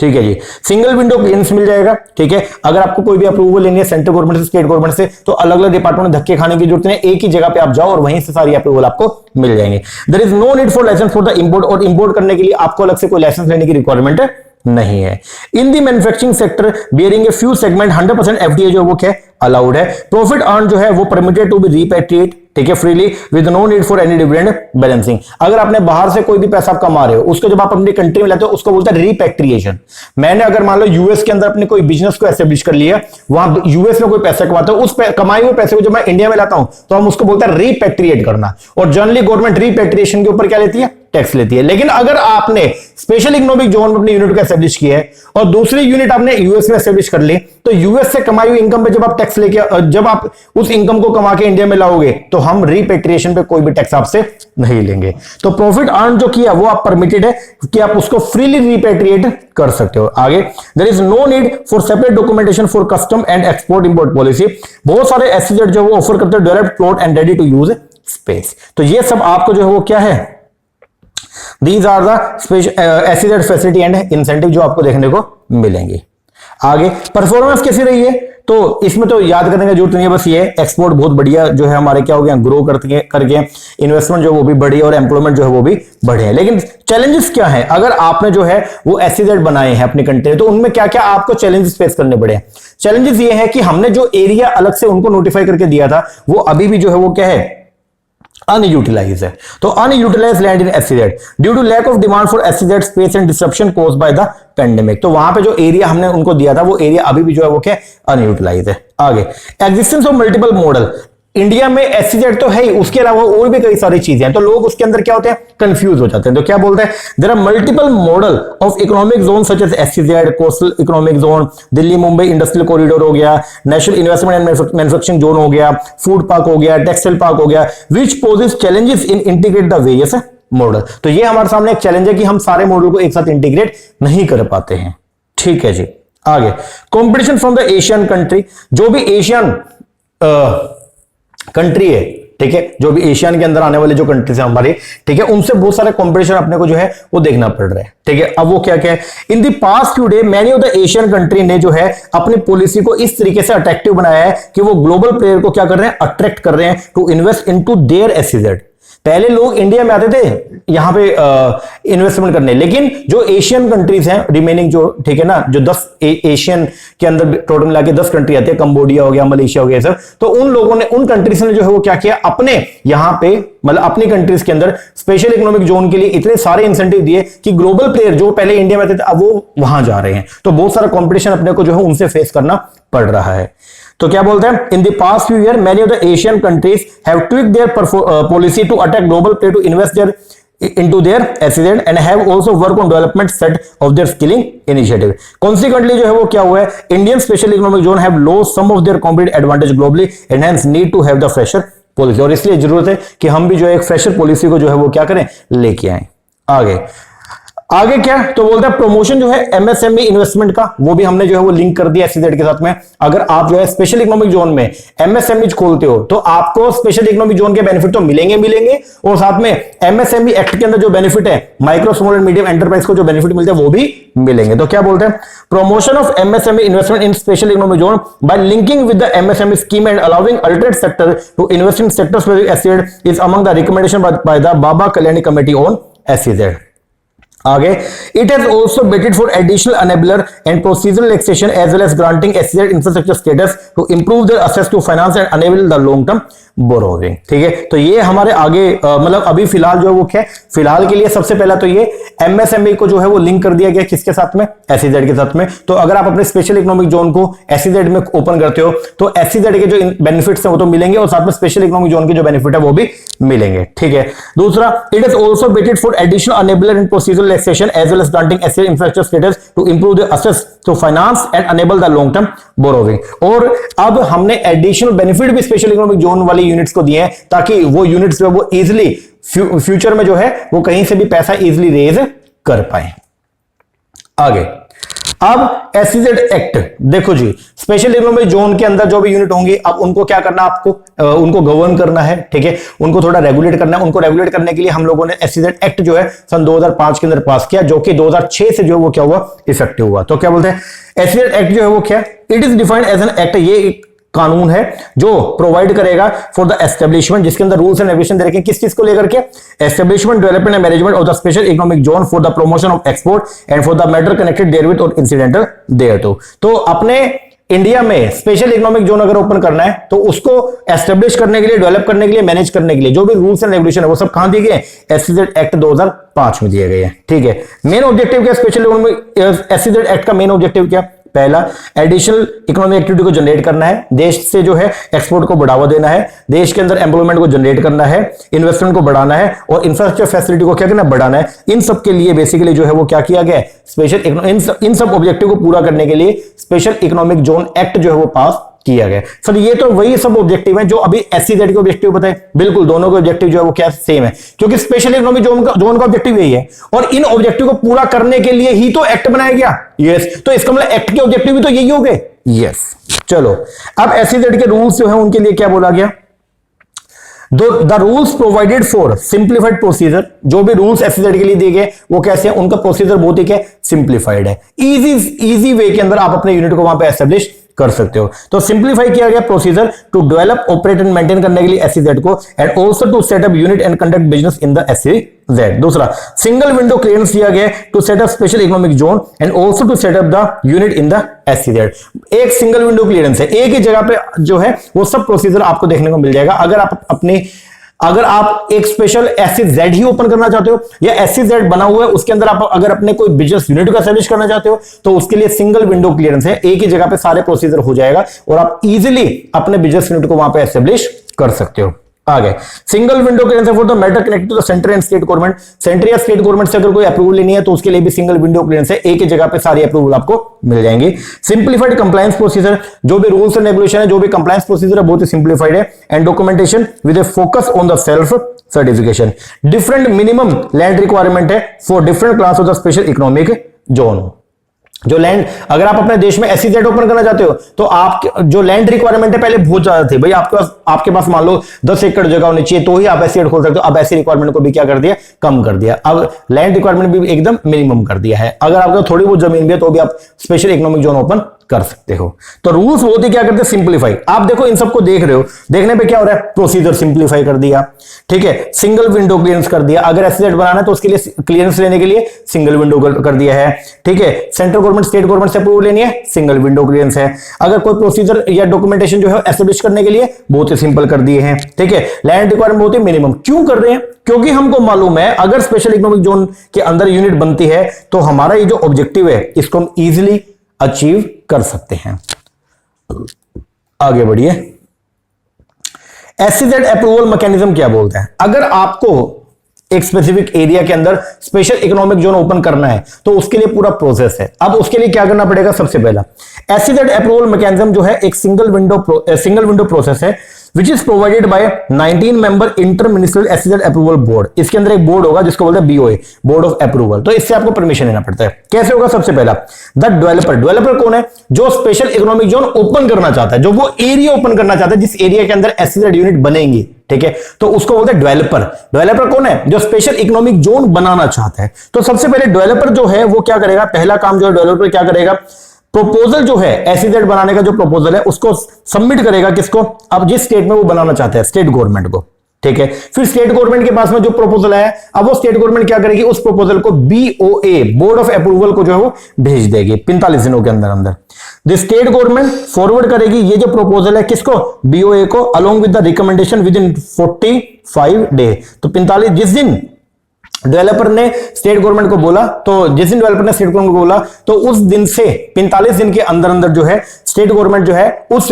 ठीक है जी, सिंगल विंडो क्लियरेंस मिल जाएगा। ठीक है, अगर आपको कोई भी अप्रूवल लेंगे सेंट्रल गवर्नमेंट से, स्टेट गवर्नमेंट से, तो अलग अलग डिपार्टमेंट में धक्के खाने की जरूरत नहीं, एक ही जगह पे आप जाओ और वहीं से सारी अप्रूवल आपको मिल जाएंगे। There is no need for licence for the import, और इंपोर्ट करने के लिए आपको अलग से कोई लाइसेंस लेने की रिक्वायरमेंट नहीं है। In the manufacturing sector bearing a few segment 100% FDA जो वो क्या अलाउड है। प्रॉफिट अर्न जो है वो परमिटेड टू बी रिपैट्रिएट, ठीक है, freely with no need for any dividend balancing. अगर आपने बाहर से कोई भी पैसा आप कमा रहे हो उसको जब आप अपनी कंट्री में लाते हो उसको बोलते हैं रिपैट्रिएशन। मैंने अगर मान लो यूएस के अंदर अपने कोई बिजनेस को एस्टेब्लिश कर लिया, वहां यूएस में कोई पैसा कमाता है, उस कमाए हुए पैसे को जब मैं इंडिया में लाता हूं तो हम उसको बोलते हैं रिपैट्रिएट करना। और जनरली गवर्नमेंट रिपैट्रिएशन के ऊपर क्या लेती है, टैक्स लेती है। लेकिन अगर आपने स्पेशल इकोनॉमिक जोन में अपनी यूनिट को एस्टेब्लिश किया है और दूसरी यूनिट आपने यूएस में एस्टेब्लिश कर ली, तो यूएस से कमाई हुई इनकम पे जब आप टैक्स लेके, जब आप उस इनकम को कमा के इंडिया में लाओगे तो हम रिपैट्रिएशन पे कोई भी टैक्स आपसे नहीं लेंगे। तो प्रॉफिट अर्न जो किया वो आप परमिटेड है कि आप उसको फ्रीली रिपैट्रिएट कर सकते हो। आगे there is no need for separate documentation for custom and export import policy. बहुत सारे एसईजेड जो वो ऑफर करते हैं developed plot and ready to use space. तो ये सब आपको जो है वो क्या है, These are the SEZ facility and incentive जो आपको देखने को मिलेंगे। आगे परफॉर्मेंस कैसी रही है, तो इसमें तो याद करने की जरूरत नहीं है, बस ये एक्सपोर्ट बहुत बढ़िया जो है हमारे क्या हो गया, ग्रो करके इन्वेस्टमेंट जो वो भी बढ़ी और एम्प्लॉयमेंट जो है वो भी बढ़े। लेकिन चैलेंजेस क्या है, अगर आपने जो है वो एसईजेड बनाए हैं अपनी कंट्री में तो उनमें क्या क्या आपको चैलेंजेस फेस करने पड़े। चैलेंजेस ये है कि हमने जो एरिया अलग से उनको नोटिफाई करके दिया था वो अभी भी जो है वो क्या है, अनयूटिलाइज है। तो unutilise land in SEZ due to lack of demand for SEZ space and disruption caused by the pandemic. तो वहां पे जो एरिया हमने उनको दिया था वो एरिया अभी भी जो है वो क्या अनयूटिलाइज है। आगे existence of multiple model, India में एसईजेड तो है ही, उसके अलावा और भी कई सारी चीजें हैं, तो लोग उसके अंदर क्या होते हैं, कंफ्यूज हो जाते हैं। तो क्या बोलते हैं, there are multiple model of economic zone such as SEZ, coastal economic zone, Delhi Mumbai industrial corridor हो गया, national investment and manufacturing zone हो गया, फूड पार्क हो गया, टेक्सटाइल पार्क हो गया, which poses challenges in integrate the various model. तो ये हमारे सामने एक चैलेंज है कि हम सारे मॉडल को एक साथ इंटीग्रेट नहीं कर पाते हैं। ठीक है जी। आगे competition from the Asian country, जो भी एशियन कंट्री है, ठीक है, जो भी एशियन के अंदर आने वाले जो कंट्रीज है हमारे, ठीक है, उनसे बहुत सारे कंपटीशन अपने को जो है वो देखना पड़ रहा है। ठीक है, अब वो क्या क्या है, इन the past few day many of the Asian country ने जो है अपनी पॉलिसी को इस तरीके से अट्रैक्टिव बनाया है कि वो ग्लोबल प्लेयर को क्या कर रहे हैं, अट्रैक्ट कर रहे हैं to invest into their SEZ. पहले लोग इंडिया में आते थे यहां पे इन्वेस्टमेंट करने, लेकिन जो एशियन कंट्रीज हैं रिमेनिंग जो, ठीक है ना, जो 10 एशियन के अंदर टोटल मिला के 10 कंट्री आती है, कंबोडिया हो गया, मलेशिया हो गया सब, तो उन लोगों ने, उन कंट्रीज ने जो है वो क्या किया, अपने यहां पे मतलब अपनी कंट्रीज के अंदर स्पेशल इकोनॉमिक जोन के लिए इतने सारे इंसेंटिव दिए कि ग्लोबल प्लेयर जो पहले इंडिया में आते थे अब वो वहां जा रहे हैं। तो बहुत सारा कॉम्पिटिशन अपने को जो है उनसे फेस करना पड़ रहा है। तो क्या बोलते हैं, in the past few year many of the Asian countries have tweaked their policy to attract global player to invest their into their SEZ and have also worked on development set of their skilling initiative. Consequently जो है वो क्या हुआ है, Indian special economic zone have lost some of their competitive advantage globally and hence need to have the fresher policy। और इसलिए जरूरत है कि हम भी जो है एक फ्रेशर पॉलिसी को जो है वो क्या करें, लेके आए। आगे आगे क्या तो बोलता है प्रमोशन जो है एमएसएमई इन्वेस्टमेंट का, वो भी हमने जो है वो लिंक कर दिया एसईजेड के साथ में। अगर आप जो है स्पेशल इकोनॉमिक जोन में एमएसएमई खोलते हो तो आपको स्पेशल इकोनॉमिक जोन के बेनिफिट तो मिलेंगे और साथ में एमएसएमई एक्ट के अंदर जो बेनिफिट है micro small and medium enterprise को जो बेनिफिट मिलते हैं वो भी मिलेंगे। तो क्या बोलते हैं promotion of MSME investment in special economic zone by linking with the MSME scheme and allowing alternate sector to invest in sectors with SEZ is among the recommendation by the Baba Kalyani committee on SEZ. आगे it has also batted for additional enabler and procedural relaxation as well as granting SEZ infrastructure status to improve their access to finance and enable the long term borrowing. ठीक है, तो ये हमारे आगे मतलब अभी फिलहाल जो है वो क्या है, फिलहाल के लिए सबसे पहला तो ये एमएसएमई को जो है वो लिंक कर दिया गया किसके साथ में, एसईजेड के साथ में। तो अगर आप अपने स्पेशल इकोनॉमिक जोन को एसईजेड में ओपन करते हो तो एसईजेड के जो बेनिफिट्स हैं वो तो मिलेंगे और साथ में स्पेशल इकोनॉमिक जोन के जो बेनिफिट है वो भी मिलेंगे। ठीक है, दूसरा it is also batted for additional enabler and procedural relaxation as well as granting SEZ infrastructure status to improve the access to finance and enable the long term borrowing. और अब हमने एडिशनल बेनिफिट भी special economic zone वाली units को दिए हैं ताकि वो यूनिट्स जो वो इजीली फ्यूचर में जो है वो कहीं से भी पैसा इजीली रेज कर पाए। आगे अब एसईजेड एक्ट देखो जी, स्पेशल इकोनॉमिक जोन के अंदर जो भी यूनिट होंगी अब उनको क्या करना, आपको उनको गवर्न करना है। ठीक है, उनको थोड़ा रेगुलेट करना है। उनको रेगुलेट करने के लिए हम लोगों ने एसईजेड एक्ट जो है सन 2005 के अंदर पास किया, जो कि 2006 से जो वो क्या हुआ, इफेक्टिव हुआ। तो क्या बोलते हैं एसईजेड एक्ट जो है वो क्या, it is defined as an act, ये एक कानून है जो प्रोवाइड करेगा फॉर द एस्टेब्लिशमेंट, जिसके अंदर रूल्स एंड रेगुलेशन दे रखे हैं किस चीज को लेकर के, establishment development and management of the special economic zone for the promotion of export and for the matter connected therewith और इंसिडेंटल देयरटू। तो अपने इंडिया में स्पेशल इकोनॉमिक जोन अगर ओपन करना है तो उसको एस्टेब्लिश करने के लिए, डेवलप करने के लिए, मैनेज करने के लिए जो भी रूल्स एंड रेगुलेशन है वो सब कहां दिए गए, एसईजेड एक्ट 2005 में दिए गए हैं। ठीक है, मेन ऑब्जेक्टिव क्या स्पेशल इकोनॉमिक एसईजेड एक्ट का मेन ऑब्जेक्टिव क्या, पहला एडिशनल इकोनॉमिक एक्टिविटी को जनरेट करना है, देश से जो है एक्सपोर्ट को बढ़ावा देना है, देश के अंदर एम्प्लॉयमेंट को जनरेट करना है, इन्वेस्टमेंट को बढ़ाना है और इंफ्रास्ट्रक्चर फैसिलिटी को क्या करना, बढ़ाना है। इन सब के लिए बेसिकली जो है वो क्या किया गया, स्पेशल इन सब ऑब्जेक्टिव को पूरा करने के लिए स्पेशल इकोनॉमिक जोन एक्ट जो है वो पास किया गया। सर ये तो वही सब ऑब्जेक्टिव हैं जो अभी एसईजेड के ऑब्जेक्टिव बताए, बिल्कुल दोनों के ऑब्जेक्टिव जो है वो क्या सेम है, क्योंकि स्पेशल इकोनॉमिक जोन का ऑब्जेक्टिव यही है और इन ऑब्जेक्टिव को पूरा करने के लिए ही तो एक्ट बनाया गया। यस, तो इसका मतलब एक्ट के ऑब्जेक्टिव भी तो यही हो गए। यस, चलो अब एसईजेड के रूल्स जो है उनके लिए क्या बोला गया, the rules provided for simplified procedure, जो भी रूल्स एसईजेड के लिए दिए गए वो कैसे हैं, उनका प्रोसीजर बहुत ही क्या सिंप्लीफाइड है, इजी वे के अंदर आप अपने यूनिट को वहां पे एस्टेब्लिश कर सकते हो। तो सिंप्लीफाई किया गया procedure to develop, operate and maintain करने के लिए एसईजेड को and also to set up unit and conduct business in the SEZ. दूसरा सिंगल विंडो क्लियरेंस दिया गया to set up special economic zone and also to set up the unit in the SEZ. एक single window clearance है, एक ही जगह पे जो है वो सब प्रोसीजर आपको देखने को मिल जाएगा। अगर आप एक स्पेशल एसईजेड ही ओपन करना चाहते हो या एसईजेड बना हुआ है उसके अंदर आप अगर अपने कोई बिजनेस यूनिट को एस्टैब्लिश करना चाहते हो तो उसके लिए सिंगल विंडो क्लियरेंस है, एक ही जगह पे सारे प्रोसीजर हो जाएगा और आप इजीली अपने बिजनेस यूनिट को वहां पे एस्टैब्लिश कर सकते हो। आगे single window clearance for the matter connected to the centre and state government, centre या स्टेट गवर्नमेंट से अगर कोई अप्रूवल लेनी है तो उसके लिए भी सिंगल विंडो क्लियरेंस है, एक ही जगह पे सारी अप्रूवल आपको मिल जाएंगी। सिंप्लीफाइड कंप्लायंस प्रोसीजर, जो भी रूल्स एंड रेगुलेशन है, जो भी कंप्लायंस प्रोसीजर है बहुत ही सिंप्लीफाइड है and documentation with a focus on the self certification. Different minimum land requirement है for different class of the special economic zone. जो लैंड अगर आप अपने देश में एसईजेड ओपन करना चाहते हो तो आप जो लैंड रिक्वायरमेंट है पहले बहुत ज्यादा थी भाई, आपके पास मान लो 10 एकड़ जगह होनी चाहिए तो ही आप एसईजेड खोल सकते हो। अब ऐसी रिक्वायरमेंट को भी क्या कर दिया, कम कर दिया। अब लैंड रिक्वायरमेंट भी एकदम मिनिमम कर दिया है। अगर आपको थोड़ी बहुत जमीन भी है तो भी आप स्पेशल इकोनॉमिक जोन ओपन कर सकते हो। तो रूल्स बहुत ही क्या करते हैं, सिंप्लीफाई। आप देखो इन सबको देख रहे हो, देखने पे क्या हो रहा है, प्रोसीजर सिंप्लीफाई कर दिया, ठीक है, सिंगल विंडो क्लियरेंस कर दिया। अगर एसईजेड बनाना है तो उसके लिए क्लियरेंस लेने के लिए सिंगल विंडो कर दिया है, ठीक है। सेंट्रल गवर्नमेंट स्टेट गवर्नमेंट से अप्रूवल लेनी है, सिंगल विंडो क्लियरेंस है। अगर कोई प्रोसीजर या डॉक्यूमेंटेशन जो है एस्टैब्लिश करने के लिए बहुत ही सिंपल कर दिए हैं, ठीक है। लैंड रिक्वायरमेंट बहुत ही मिनिमम क्यों कर रहे हैं, क्योंकि हमको मालूम है अगर स्पेशल इकोनॉमिक जोन के अंदर यूनिट बनती है तो हमारा ये जो ऑब्जेक्टिव है इसको हम इजीली अचीव कर सकते हैं। आगे बढ़िए, एसईजेड अप्रूवल मैकेनिज्म क्या बोलते हैं। अगर आपको एक स्पेसिफिक एरिया के अंदर स्पेशल इकोनॉमिक जोन ओपन करना है तो उसके लिए पूरा प्रोसेस है। अब उसके लिए क्या करना पड़ेगा, सबसे पहला एसईजेड अप्रूवल मैकेनिज्म जो है एक सिंगल विंडो प्रोसेस है which is provided by 19 member inter ministerial SEZ approval board. इसके अंदर एक बोर्ड होगा जिसको बोलते हैं बीओए, बोर्ड ऑफ अप्रूवल। तो इससे आपको परमिशन लेना पड़ता है। कैसे होगा? सबसे पहला द डेवलपर, डेवलपर कौन है? जो स्पेशल इकोनॉमिक जोन ओपन करना चाहता है, जो वो एरिया ओपन करना चाहता है जिस एरिया के अंदर एसईजेड यूनिट बनेंगी, ठीक है, तो उसको बोलते हैं डेवलपर। डेवलपर कौन है? जो स्पेशल इकोनॉमिक जोन बनाना चाहता है। तो सबसे पहले डेवलपर जो है वो क्या करेगा? पहला काम जो है डेवलपर क्या करेगा? प्रपोजल जो है एसईजेड बनाने का जो प्रपोजल है उसको सबमिट करेगा किसको? अब जिस स्टेट में वो बनाना चाहते हैं, स्टेट गवर्नमेंट को, ठीक है। फिर स्टेट गवर्नमेंट के पास में जो प्रपोजल है, अब वो स्टेट गवर्नमेंट क्या करेगी? उस प्रपोजल को बीओए, बोर्ड ऑफ अप्रूवल को जो है वो भेज देगी 45 दिनों के अंदर अंदर। द स्टेट गवर्नमेंट फॉरवर्ड करेगी ये जो प्रपोजल है किसको? बीओए को, along with the recommendation with in 45 day. तो 45 जिस दिन डेवलपर ने स्टेट गवर्नमेंट को बोला, तो जिस दिन डेवलपर ने स्टेट गवर्नमेंट को बोला तो उस दिन से 45 दिन के अंदर अंदर जो है स्टेट गवर्नमेंट जो है उस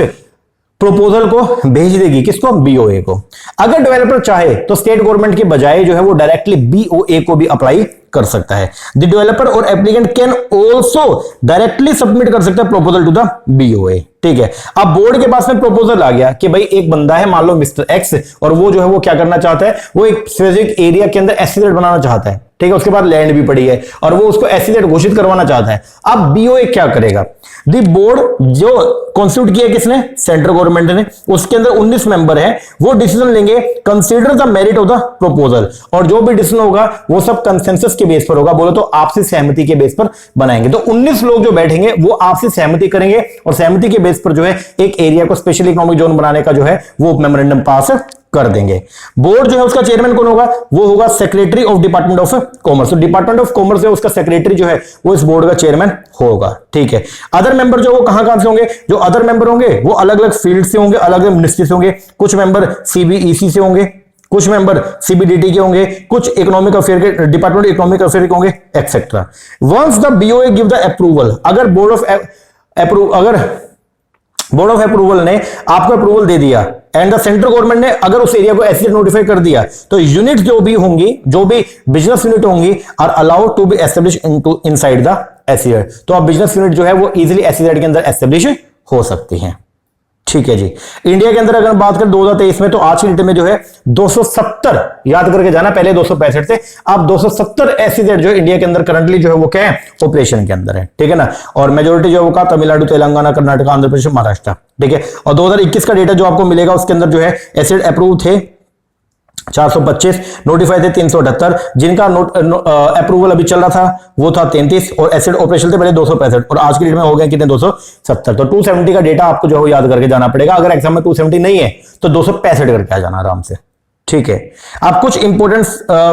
प्रपोजल को भेज देगी किसको? बीओए को। अगर डेवलपर चाहे तो स्टेट गवर्नमेंट के बजाय जो है वो डायरेक्टली बीओए को भी अप्लाई कर सकता है। द डेवलपर और applicant can also directly submit कर सकता है प्रपोजल टू द बीओए, ठीक है। अब बोर्ड के पास में प्रपोजल आ गया कि भाई एक बंदा है मान लो मिस्टर एक्स, और वो जो है वो क्या करना चाहता है? वो एक स्पेसिफिक एरिया के अंदर एसईजेड बनाना चाहता है, ठीक है। उसके बाद लैंड भी पड़ी है और वो उसको एसईजेड घोषित करवाना चाहता है। अब बीओए क्या करेगा? द बोर्ड जो कॉन्स्टिट्यूट किया किसने? सेंट्रल गवर्नमेंट ने, उसके अंदर 19 मेंबर है, वो डिसीजन लेंगे consider the merit of the proposal, और जो भी डिसीजन होगा वो सब कंसेंसस के बेस पर होगा, बोलो तो आपसी सहमति के बेस पर बनाएंगे। तो 19 लोग जो बैठेंगे वो आपसी सहमति करेंगे और सहमति के बेस पर जो है एक एरिया को स्पेशल इकोनॉमिक जोन बनाने का जो है वो मेमोरेंडम पास कर देंगे। बोर्ड जो है उसका चेयरमैन कौन होगा? वो होगा secretary of department of commerce. तो डिपार्टमेंट ऑफ कॉमर्स है उसका सेक्रेटरी जो है वो इस बोर्ड का चेयरमैन होगा, ठीक है। अदर मेंबर जो वो कहां से होंगे? जो अदर मेंबर होंगे वो अलग अलग फील्ड से होंगे, अलग अलग मिनिस्ट्री से होंगे। कुछ मेंबर सीबीईसी से होंगे, कुछ मेंबर सीबीडीटी के होंगे, कुछ इकोनॉमिक अफेयर के, डिपार्टमेंट इकोनॉमिक अफेयर के होंगे, etcetera. Once the BOA give the approval, अगर बोर्ड ऑफ अप्रूवल ने आपको अप्रूवल दे दिया एंड द सेंट्रल गवर्नमेंट ने अगर उस एरिया को एसईजेड नोटिफाई कर दिया, तो यूनिट जो भी होंगी, जो भी बिजनेस यूनिट होंगी, are allowed to be establish inside the SEZ. तो अब बिजनेस यूनिट जो है वो इजीली एसईजेड के अंदर एस्टेब्लिश हो सकती हैं, ठीक है जी। इंडिया के अंदर अगर बात करें 2023 में, तो आज की डेट में जो है 270, याद करके जाना, पहले 265 थे, अब 270 एसईजेड जो इंडिया के अंदर करंटली जो है वो क्या है? ऑपरेशन के अंदर है, ठीक है ना। और मेजोरिटी जो है वो का तमिलनाडु, तेलंगाना, कर्नाटक, आंध्र प्रदेश, महाराष्ट्र, ठीक है। और 2021 का डेटा जो आपको मिलेगा उसके अंदर जो है एसईजेड अप्रूव थे 425, नोटिफाई थे 378, जिनका अप्रूवल अभी चल रहा था वो था 33, और एसिड ऑपरेशन थे पहले 265, और आज की डेट में हो गए कितने? 270। तो 270 का डेटा आपको जो है याद करके जाना पड़ेगा। अगर एग्जाम में 270 नहीं है तो 265 करके आ जाना आराम से, ठीक है। अब कुछ इंपोर्टेंट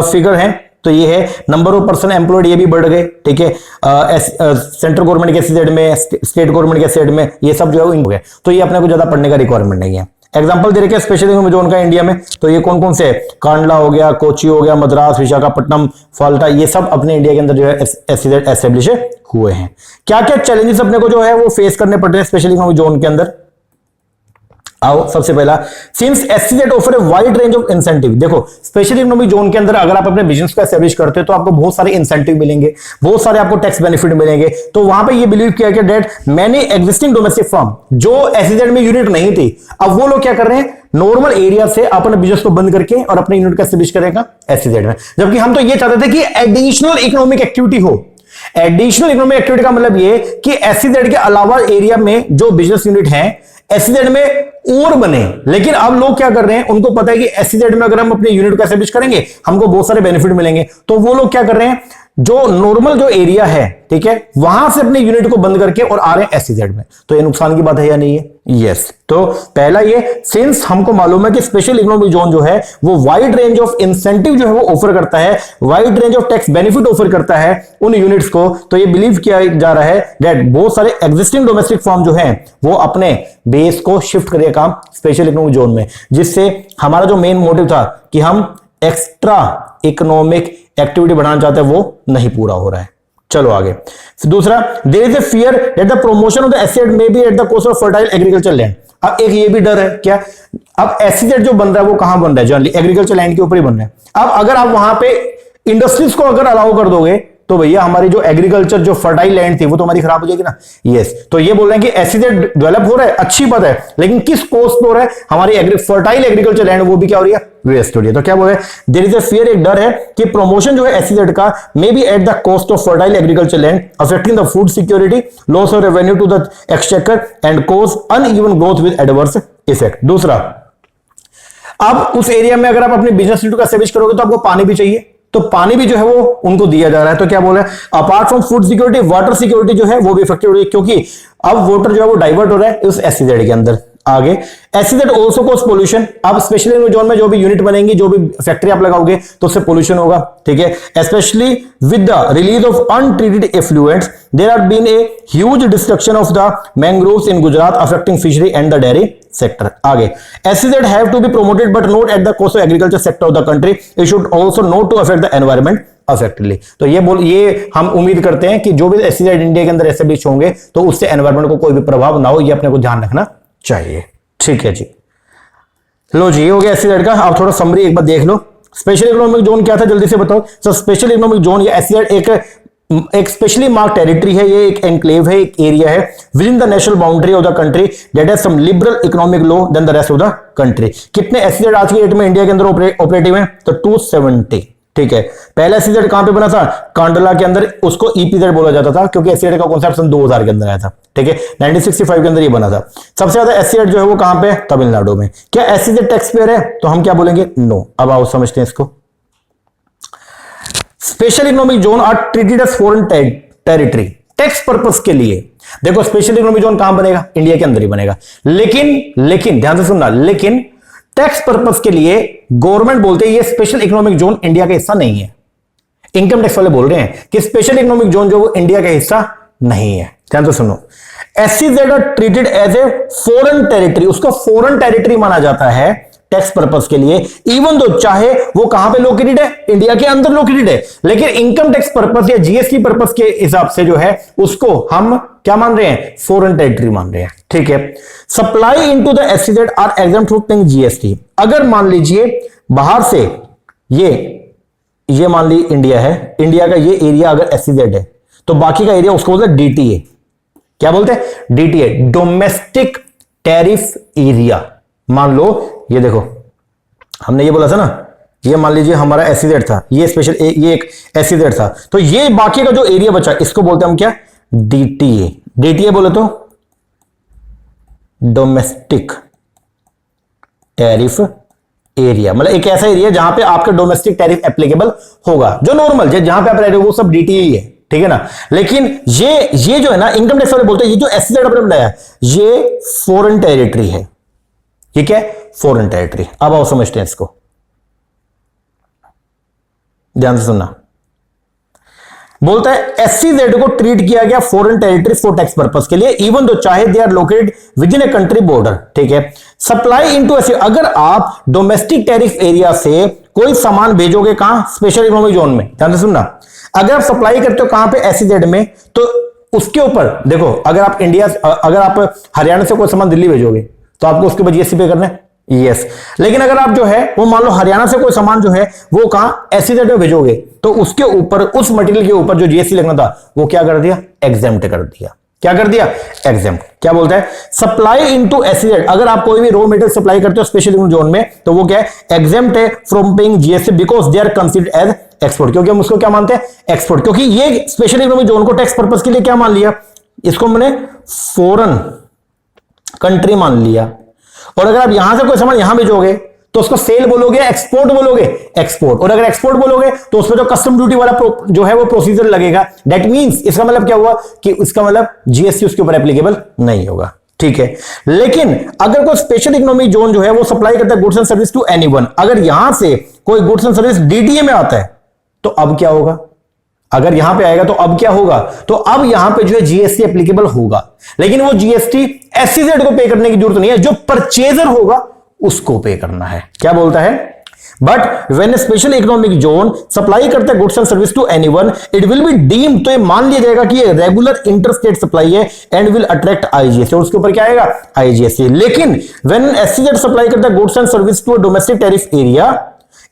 फिगर हैं, तो ये है नंबर ऑफ पर्सन एम्प्लॉयड, ये भी बढ़ गए, ठीक है। सेंट्रल गवर्नमेंट के एसईजेड में, स्टेट गवर्नमेंट के एसईजेड में, ये सब जो है हो गए। तो ये अपने को ज्यादा पढ़ने का रिक्वायरमेंट नहीं है। एग्जांपल दे रखे हैं स्पेशल इकोनॉमिक जोन का इंडिया में, तो ये कौन कौन से? कांडला हो गया, कोची हो गया, मद्रास, विशाखापट्टनम, फाल्टा, ये सब अपने इंडिया के अंदर जो है एसईजेड एस्टेब्लिश हुए हैं। क्या क्या चैलेंजेस अपने को जो है वो फेस करने पड़ रहे हैं स्पेशल इकोनॉमिक जोन के अंदर? आओ, सबसे पहला, since SEZ offer a wide range of incentive. देखो स्पेशल इकोनॉमिक जोन के अंदर अगर आप अपने बिजनेस को एस्टैब्लिश करते हो तो आपको बहुत सारे इंसेंटिव मिलेंगे, बहुत सारे आपको टैक्स बेनिफिट मिलेंगे। तो वहां पे ये बिलीव किया गया that many existing domestic firm जो एसईजेड में यूनिट नहीं थी, अब वो लोग क्या कर रहे हैं? नॉर्मल एरिया से अपने बिजनेस को बंद करके और अपने यूनिट का एस्टैब्लिश करेगा एसईजेड में। जबकि हम तो ये चाहते थे कि एडिशनल इकोनॉमिक एक्टिविटी हो। एडिशनल इकोनॉमिक एक्टिविटी का मतलब ये कि एसईजेड के अलावा एरिया में जो बिजनेस यूनिट है एसईजेड में और बने। लेकिन अब लोग क्या कर रहे हैं? उनको पता है कि एसईजेड में अगर हम अपने यूनिट को एस्टैब्लिश करेंगे हमको बहुत सारे बेनिफिट मिलेंगे, तो वो लोग क्या कर रहे हैं? जो नॉर्मल जो एरिया है, ठीक है, वहां से अपने यूनिट को बंद करके और आ रहे हैं एसईजेड में। तो ये नुकसान की बात है या नहीं है? यस। तो पहला ये, सिंस हमको मालूम है कि स्पेशल इकोनॉमिक जोन जो है वो वाइड रेंज ऑफ इंसेंटिव जो है वो ऑफर करता है, wide range of tax benefit offer करता है उन यूनिट्स को, तो ये बिलीव किया जा रहा है दैट बहुत सारे एग्जिस्टिंग डोमेस्टिक फर्म जो है वो अपने बेस को शिफ्ट करेगा काम स्पेशल इकोनॉमिक जोन में, जिससे हमारा जो मेन मोटिव था कि हम एक्स्ट्रा इकोनॉमिक एक्टिविटी बढ़ाना चाहते हैं वो नहीं पूरा हो रहा है। चलो आगे। दूसरा, there is a fear that the promotion of the asset may be at the cost of fertile agriculture land. अब एक ये भी डर है क्या? अब एसेट जो बन रहा है वो कहां बन रहा है? जनरली एग्रीकल्चर लैंड के ऊपर ही बन रहा है। अब अगर आप वहां पे इंडस्ट्रीज को अगर अलाउ कर दोगे तो भैया हमारी जो एग्रीकल्चर जो फर्टाइल लैंड थी वो तो हमारी खराब हो जाएगी ना। यस, तो ये बोल रहे हैं कि एसईजेड डेवलप हो रहा है, अच्छी बात है, लेकिन किस कॉस्ट पे हो रहा है, हमारी फर्टाइल एग्रीकल्चर लैंड वो भी क्या हो रही है, वेस्ट हो रही है। तो क्या बोल रहे हैं, देयर इज अ फियर, एक डर है कि प्रमोशन जो है एसईजेड का may be at the cost of fertile agriculture land affecting the food security, loss of revenue to the exchequer and cause uneven growth with adverse effect. दूसरा, अब उस एरिया में अगर आप अपने बिजनेस का एस्टैब्लिश करोगे तो आपको पानी भी चाहिए, तो पानी भी जो है वो उनको दिया जा रहा है। तो क्या बोल रहे हैं, apart from food security water security जो है वो भी इफेक्टेड हो रही है, क्योंकि अब वाटर जो है वो डाइवर्ट हो रहा है उस एसईजेड के अंदर। आगे, एसईजेड ऑल्सो कॉज पोल्यूशन, अब स्पेशली जोन में जो भी यूनिट बनेंगी, जो भी फैक्ट्री आप लगाओगे तो उससे पोल्यूशन होगा, ठीक है। Specially with the release of untreated effluents there are been a huge destruction of the mangroves in Gujarat affecting fishery and the dairy sector. आगे, SEZ have to be promoted but not at the cost of agriculture sector of the country, it should also not to affect the environment affectly. तो ये हम उम्मीद करते हैं कि जो भी एसईजेड इंडिया के अंदर एस्टैब्लिश होंगे तो उससे एनवायरमेंट को कोई भी प्रभाव ना हो, ये अपने को ध्यान रखना चाहिए, ठीक है जी। लो जी, ये हो गया एसईजेड का। आप थोड़ा समरी एक बार देख लो। स्पेशल इकोनॉमिक जोन क्या था, जल्दी से बताओ। तो स्पेशल इकोनॉमिक जोन या एसईजेड एक स्पेशली मार्क टेरिटरी है, ये एक एनक्लेव है, एक एरिया है within the national boundary of the country that has some liberal economic law than the rest of the country. कितने एसईजेड आज की डेट में इंडिया के अंदर ऑपरेटिव हैं, तो 270, ठीक है। पहला एसईजेड कहां पे बना था, कांडला के अंदर, उसको ईपीजेड बोला जाता था क्योंकि एसईजेड का कॉन्सेप्ट सन 2000 के अंदर आया था, ठीक है। 1965 के अंदर ये बना था। सबसे ज्यादा एसईजेड जो है वो कहां पे, तमिलनाडु में। क्या एसईजेड टैक्स पेयर है, तो हम क्या बोलेंगे, नो। अब आओ समझते हैं इसको। Special economic zone are treated as foreign territory tax purpose के लिए। देखो स्पेशल इकोनॉमिक जोन कहां बनेगा, इंडिया के अंदर ही बनेगा, लेकिन ध्यान से सुनना, लेकिन टैक्स पर्पस के लिए गवर्नमेंट बोलते हैं ये स्पेशल इकोनॉमिक जोन इंडिया का हिस्सा नहीं है। इनकम टैक्स वाले बोल रहे हैं कि स्पेशल इकोनॉमिक जोन जो वो इंडिया का हिस्सा नहीं है। ध्यान से सुनो, SEZ are treated as a foreign territory, उसको फॉरेन टेरिटरी माना जाता है टैक्स पर्पस के लिए, इवन दो चाहे वो कहां पे लोकेटेड है, इंडिया के अंदर लोकेटेड है, लेकिन इनकम टैक्स पर्पस या जीएसटी पर्पस के हिसाब से जो है उसको हम क्या मान रहे हैं, फॉरेन टेरिटरी मान रहे हैं, ठीक है। Supply into the SEZ are exempt from paying GST. अगर मान लीजिए बाहर से ये मान ली इंडिया है, इंडिया का ये एरिया अगर एसईजेड है तो बाकी का एरिया उसको बोलते हैं डीटीए। क्या बोलते हैं, डीटीए, डोमेस्टिक टैरिफ एरिया। मान लो ये देखो, हमने ये बोला था ना, ये मान लीजिए हमारा एसईजेड था, ये स्पेशल ये एक एसईजेड था, तो ये बाकी का जो एरिया बचा इसको बोलते हैं हम क्या, डीटीए। डीटीए बोले तो डोमेस्टिक टैरिफ एरिया, मतलब एक ऐसा एरिया जहां पे आपका डोमेस्टिक टैरिफ एप्लीकेबल होगा, जो नॉर्मल जहां पे आप रह रहे हो वो सब डीटीए ही है, ठीक है ना। लेकिन ये जो है ना, इनकम टैक्स वाले बोलते हैं ये जो एसईजेड आपने बनाया ये फॉरेन टेरिटरी है, ठीक है, फॉरेन टेरिटरी। अब आओ समझते हैं इसको, ध्यान से सुनना। बोलता है एसईजेड को ट्रीट किया गया foreign territory for tax purpose के लिए, इवन दो चाहे they are located within a country border, ठीक है। सप्लाई इनटू ऐसे, अगर आप डोमेस्टिक टैरिफ एरिया से कोई सामान भेजोगे कहां, स्पेशल इकोनॉमिक जोन में, ध्यान से सुनना, अगर आप सप्लाई करते हो कहां पे, एसईजेड में, तो उसके ऊपर देखो, अगर आप हरियाणा से कोई सामान दिल्ली भेजोगे तो आपको उसके ऊपर जीएसटी पे करना है, यस। लेकिन अगर आप जो है वो मान लो हरियाणा से कोई सामान जो है वो कहां, एसईजेड में भेजोगे तो उसके ऊपर, उस मटेरियल के ऊपर जो जीएसटी लगना था वो क्या कर दिया, एग्जेम्प्ट कर दिया। क्या कर दिया, एग्जेम्प्ट। क्या बोलता है, सप्लाई इनटू एसईजेड, अगर आप कोई भी रॉ मटेरियल सप्लाई करते हो स्पेशल जोन में तो वो क्या है, एग्जेम्प्ट है from paying GST because they are considered as export, क्योंकि हम उसको क्या मानते हैं, एक्सपोर्ट, क्योंकि ये स्पेशल इकोनॉमिक जोन को टैक्स पर्पस के लिए क्या मान लिया, इसको मैंने फॉरेन कंट्री मान लिया। और अगर आप यहां से कोई सामान यहां भेजोगे तो उसको सेल बोलोगे, एक्सपोर्ट बोलोगे, एक्सपोर्ट। और अगर एक्सपोर्ट बोलोगे तो उसमें जो कस्टम ड्यूटी वाला जो है वो प्रोसीजर लगेगा, दैट मींस इसका मतलब क्या हुआ कि इसका मतलब जीएसटी उसके ऊपर एप्लीकेबल नहीं होगा, ठीक है। लेकिन अगर कोई स्पेशल इकोनॉमिक जोन जो है वो सप्लाई करता है goods and service to anyone, अगर यहां से कोई गुड्स एंड सर्विस डीटीए में आता है तो अब क्या होगा, अगर यहां पे आएगा तो अब क्या होगा, तो अब यहां पे जो है जीएसटी एप्लीकेबल होगा, लेकिन वो जीएसटी एसईजेड को पे करने की जरूरत नहीं है, जो परचेजर होगा उसको पे करना है। क्या बोलता है, but when special economic zone supply करता है goods and service to anyone it will be deemed, तो ये मान लिया जाएगा कि ये रेगुलर इंटरस्टेट सप्लाई है एंड विल अट्रैक्ट आईजीएसटी, और उसके ऊपर क्या आएगा, आईजीएसटी। लेकिन व्हेन एसईजेड सप्लाई करता है goods and service to domestic tariff area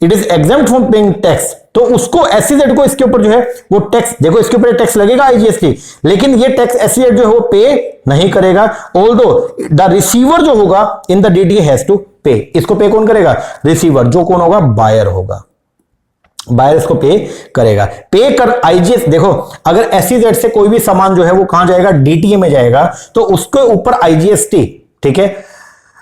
it is exempt from paying tax, तो उसको एसईजेड को इसके ऊपर जो है वो टैक्स, देखो इसके ऊपर टैक्स लगेगा आईजीएसटी, लेकिन ये टैक्स एसईजेड जो है वो पे नहीं करेगा। ऑल्दो द रिसीवर जो होगा in the DTA has to pay, इसको पे कौन करेगा? रिसीवर, जो कौन होगा? बायर होगा, बायर इसको पे करेगा। पे कर आईजीएस, देखो अगर एसईजेड से कोई भी सामान जो है वो कहां जाएगा? डीटीए में जाएगा, तो उसके ऊपर आईजीएसटी, ठीक है,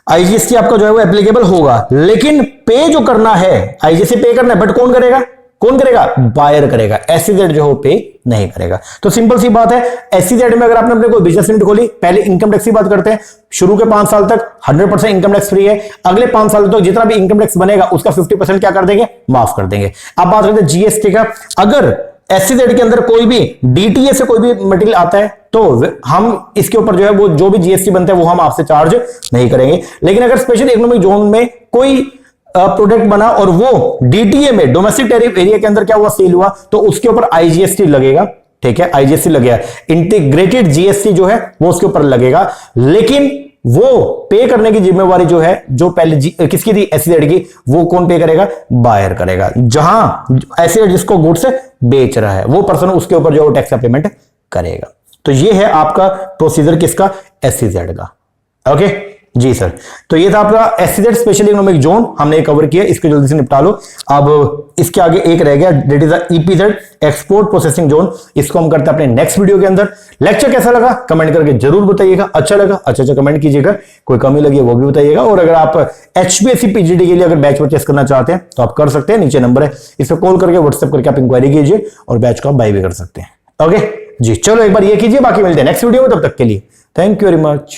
आईजीएसटी आपका जो है वो एप्लीकेबल होगा, लेकिन पे जो करना है, आईजीएसटी पे करना है, बट कौन करेगा? कौन करेगा? बायर करेगा, एसईजेड जो है पे नहीं करेगा। तो सिंपल सी बात है, एसईजेड में अगर आपने अपने कोई बिजनेस यूनिट खोली, पहले इनकम टैक्स की बात करते हैं, शुरू के 5 साल तक 100% इनकम टैक्स फ्री है, अगले 5 साल तक जितना भी इनकम टैक्स बनेगा उसका 50% क्या कर देंगे? माफ कर देंगे। अब बात करते हैं जीएसटी का, अगर एसईजेड के अंदर कोई भी डीटीए से कोई भी मटेरियल आता है तो हम इसके ऊपर जो है वो जो भी जीएसटी बनता है वो हम आपसे चार्ज नहीं करेंगे, लेकिन अगर स्पेशल इकोनॉमिक जोन में कोई प्रोडक्ट बना और वो डीटीए में, डोमेस्टिक टैरिफ एरिया के अंदर क्या हुआ? सेल हुआ, तो उसके ऊपर आईजीएसटी लगेगा, ठीक है, आईजीएसटी लगेगा, इंटीग्रेटेड जीएसटी जो है वो उसके ऊपर लगेगा, लेकिन वो पे करने की जिम्मेवारी जो है, जो पहले किसकी थी? एसईजेड की, वो कौन पे करेगा? बायर करेगा। जहां एसईजेड जिसको गुड्स बेच रहा है वो पर्सन उसके ऊपर जो टैक्स का पेमेंट करेगा। तो ये है आपका प्रोसीजर किसका? एसईजेड का। ओके जी सर, तो ये था आपका एसईजेड स्पेशल इकोनॉमिक जोन, हमने कवर किया, इसको जल्दी से निपटा लो। अब इसके आगे एक रह गया, that is the EPZ export processing zone, इसको हम करते हैं अपने नेक्स्ट वीडियो के अंदर। लेक्चर कैसा लगा कमेंट करके जरूर बताइएगा, अच्छा लगा अच्छा कमेंट कीजिएगा, कोई कमी लगी है वो भी बताइएगा, और अगर आप एचपीएससी पीजीडी के लिए अगर बैच परचेस करना चाहते हैं तो आप कर सकते हैं, नीचे नंबर है, इस पर कॉल करके व्हाट्सएप करके आप इंक्वायरी कीजिए और बैच को आप बाय भी कर सकते हैं। ओके जी, चलो एक बार ये कीजिए, बाकी मिलते हैं नेक्स्ट वीडियो में, तब तक के लिए थैंक यू वेरी मच।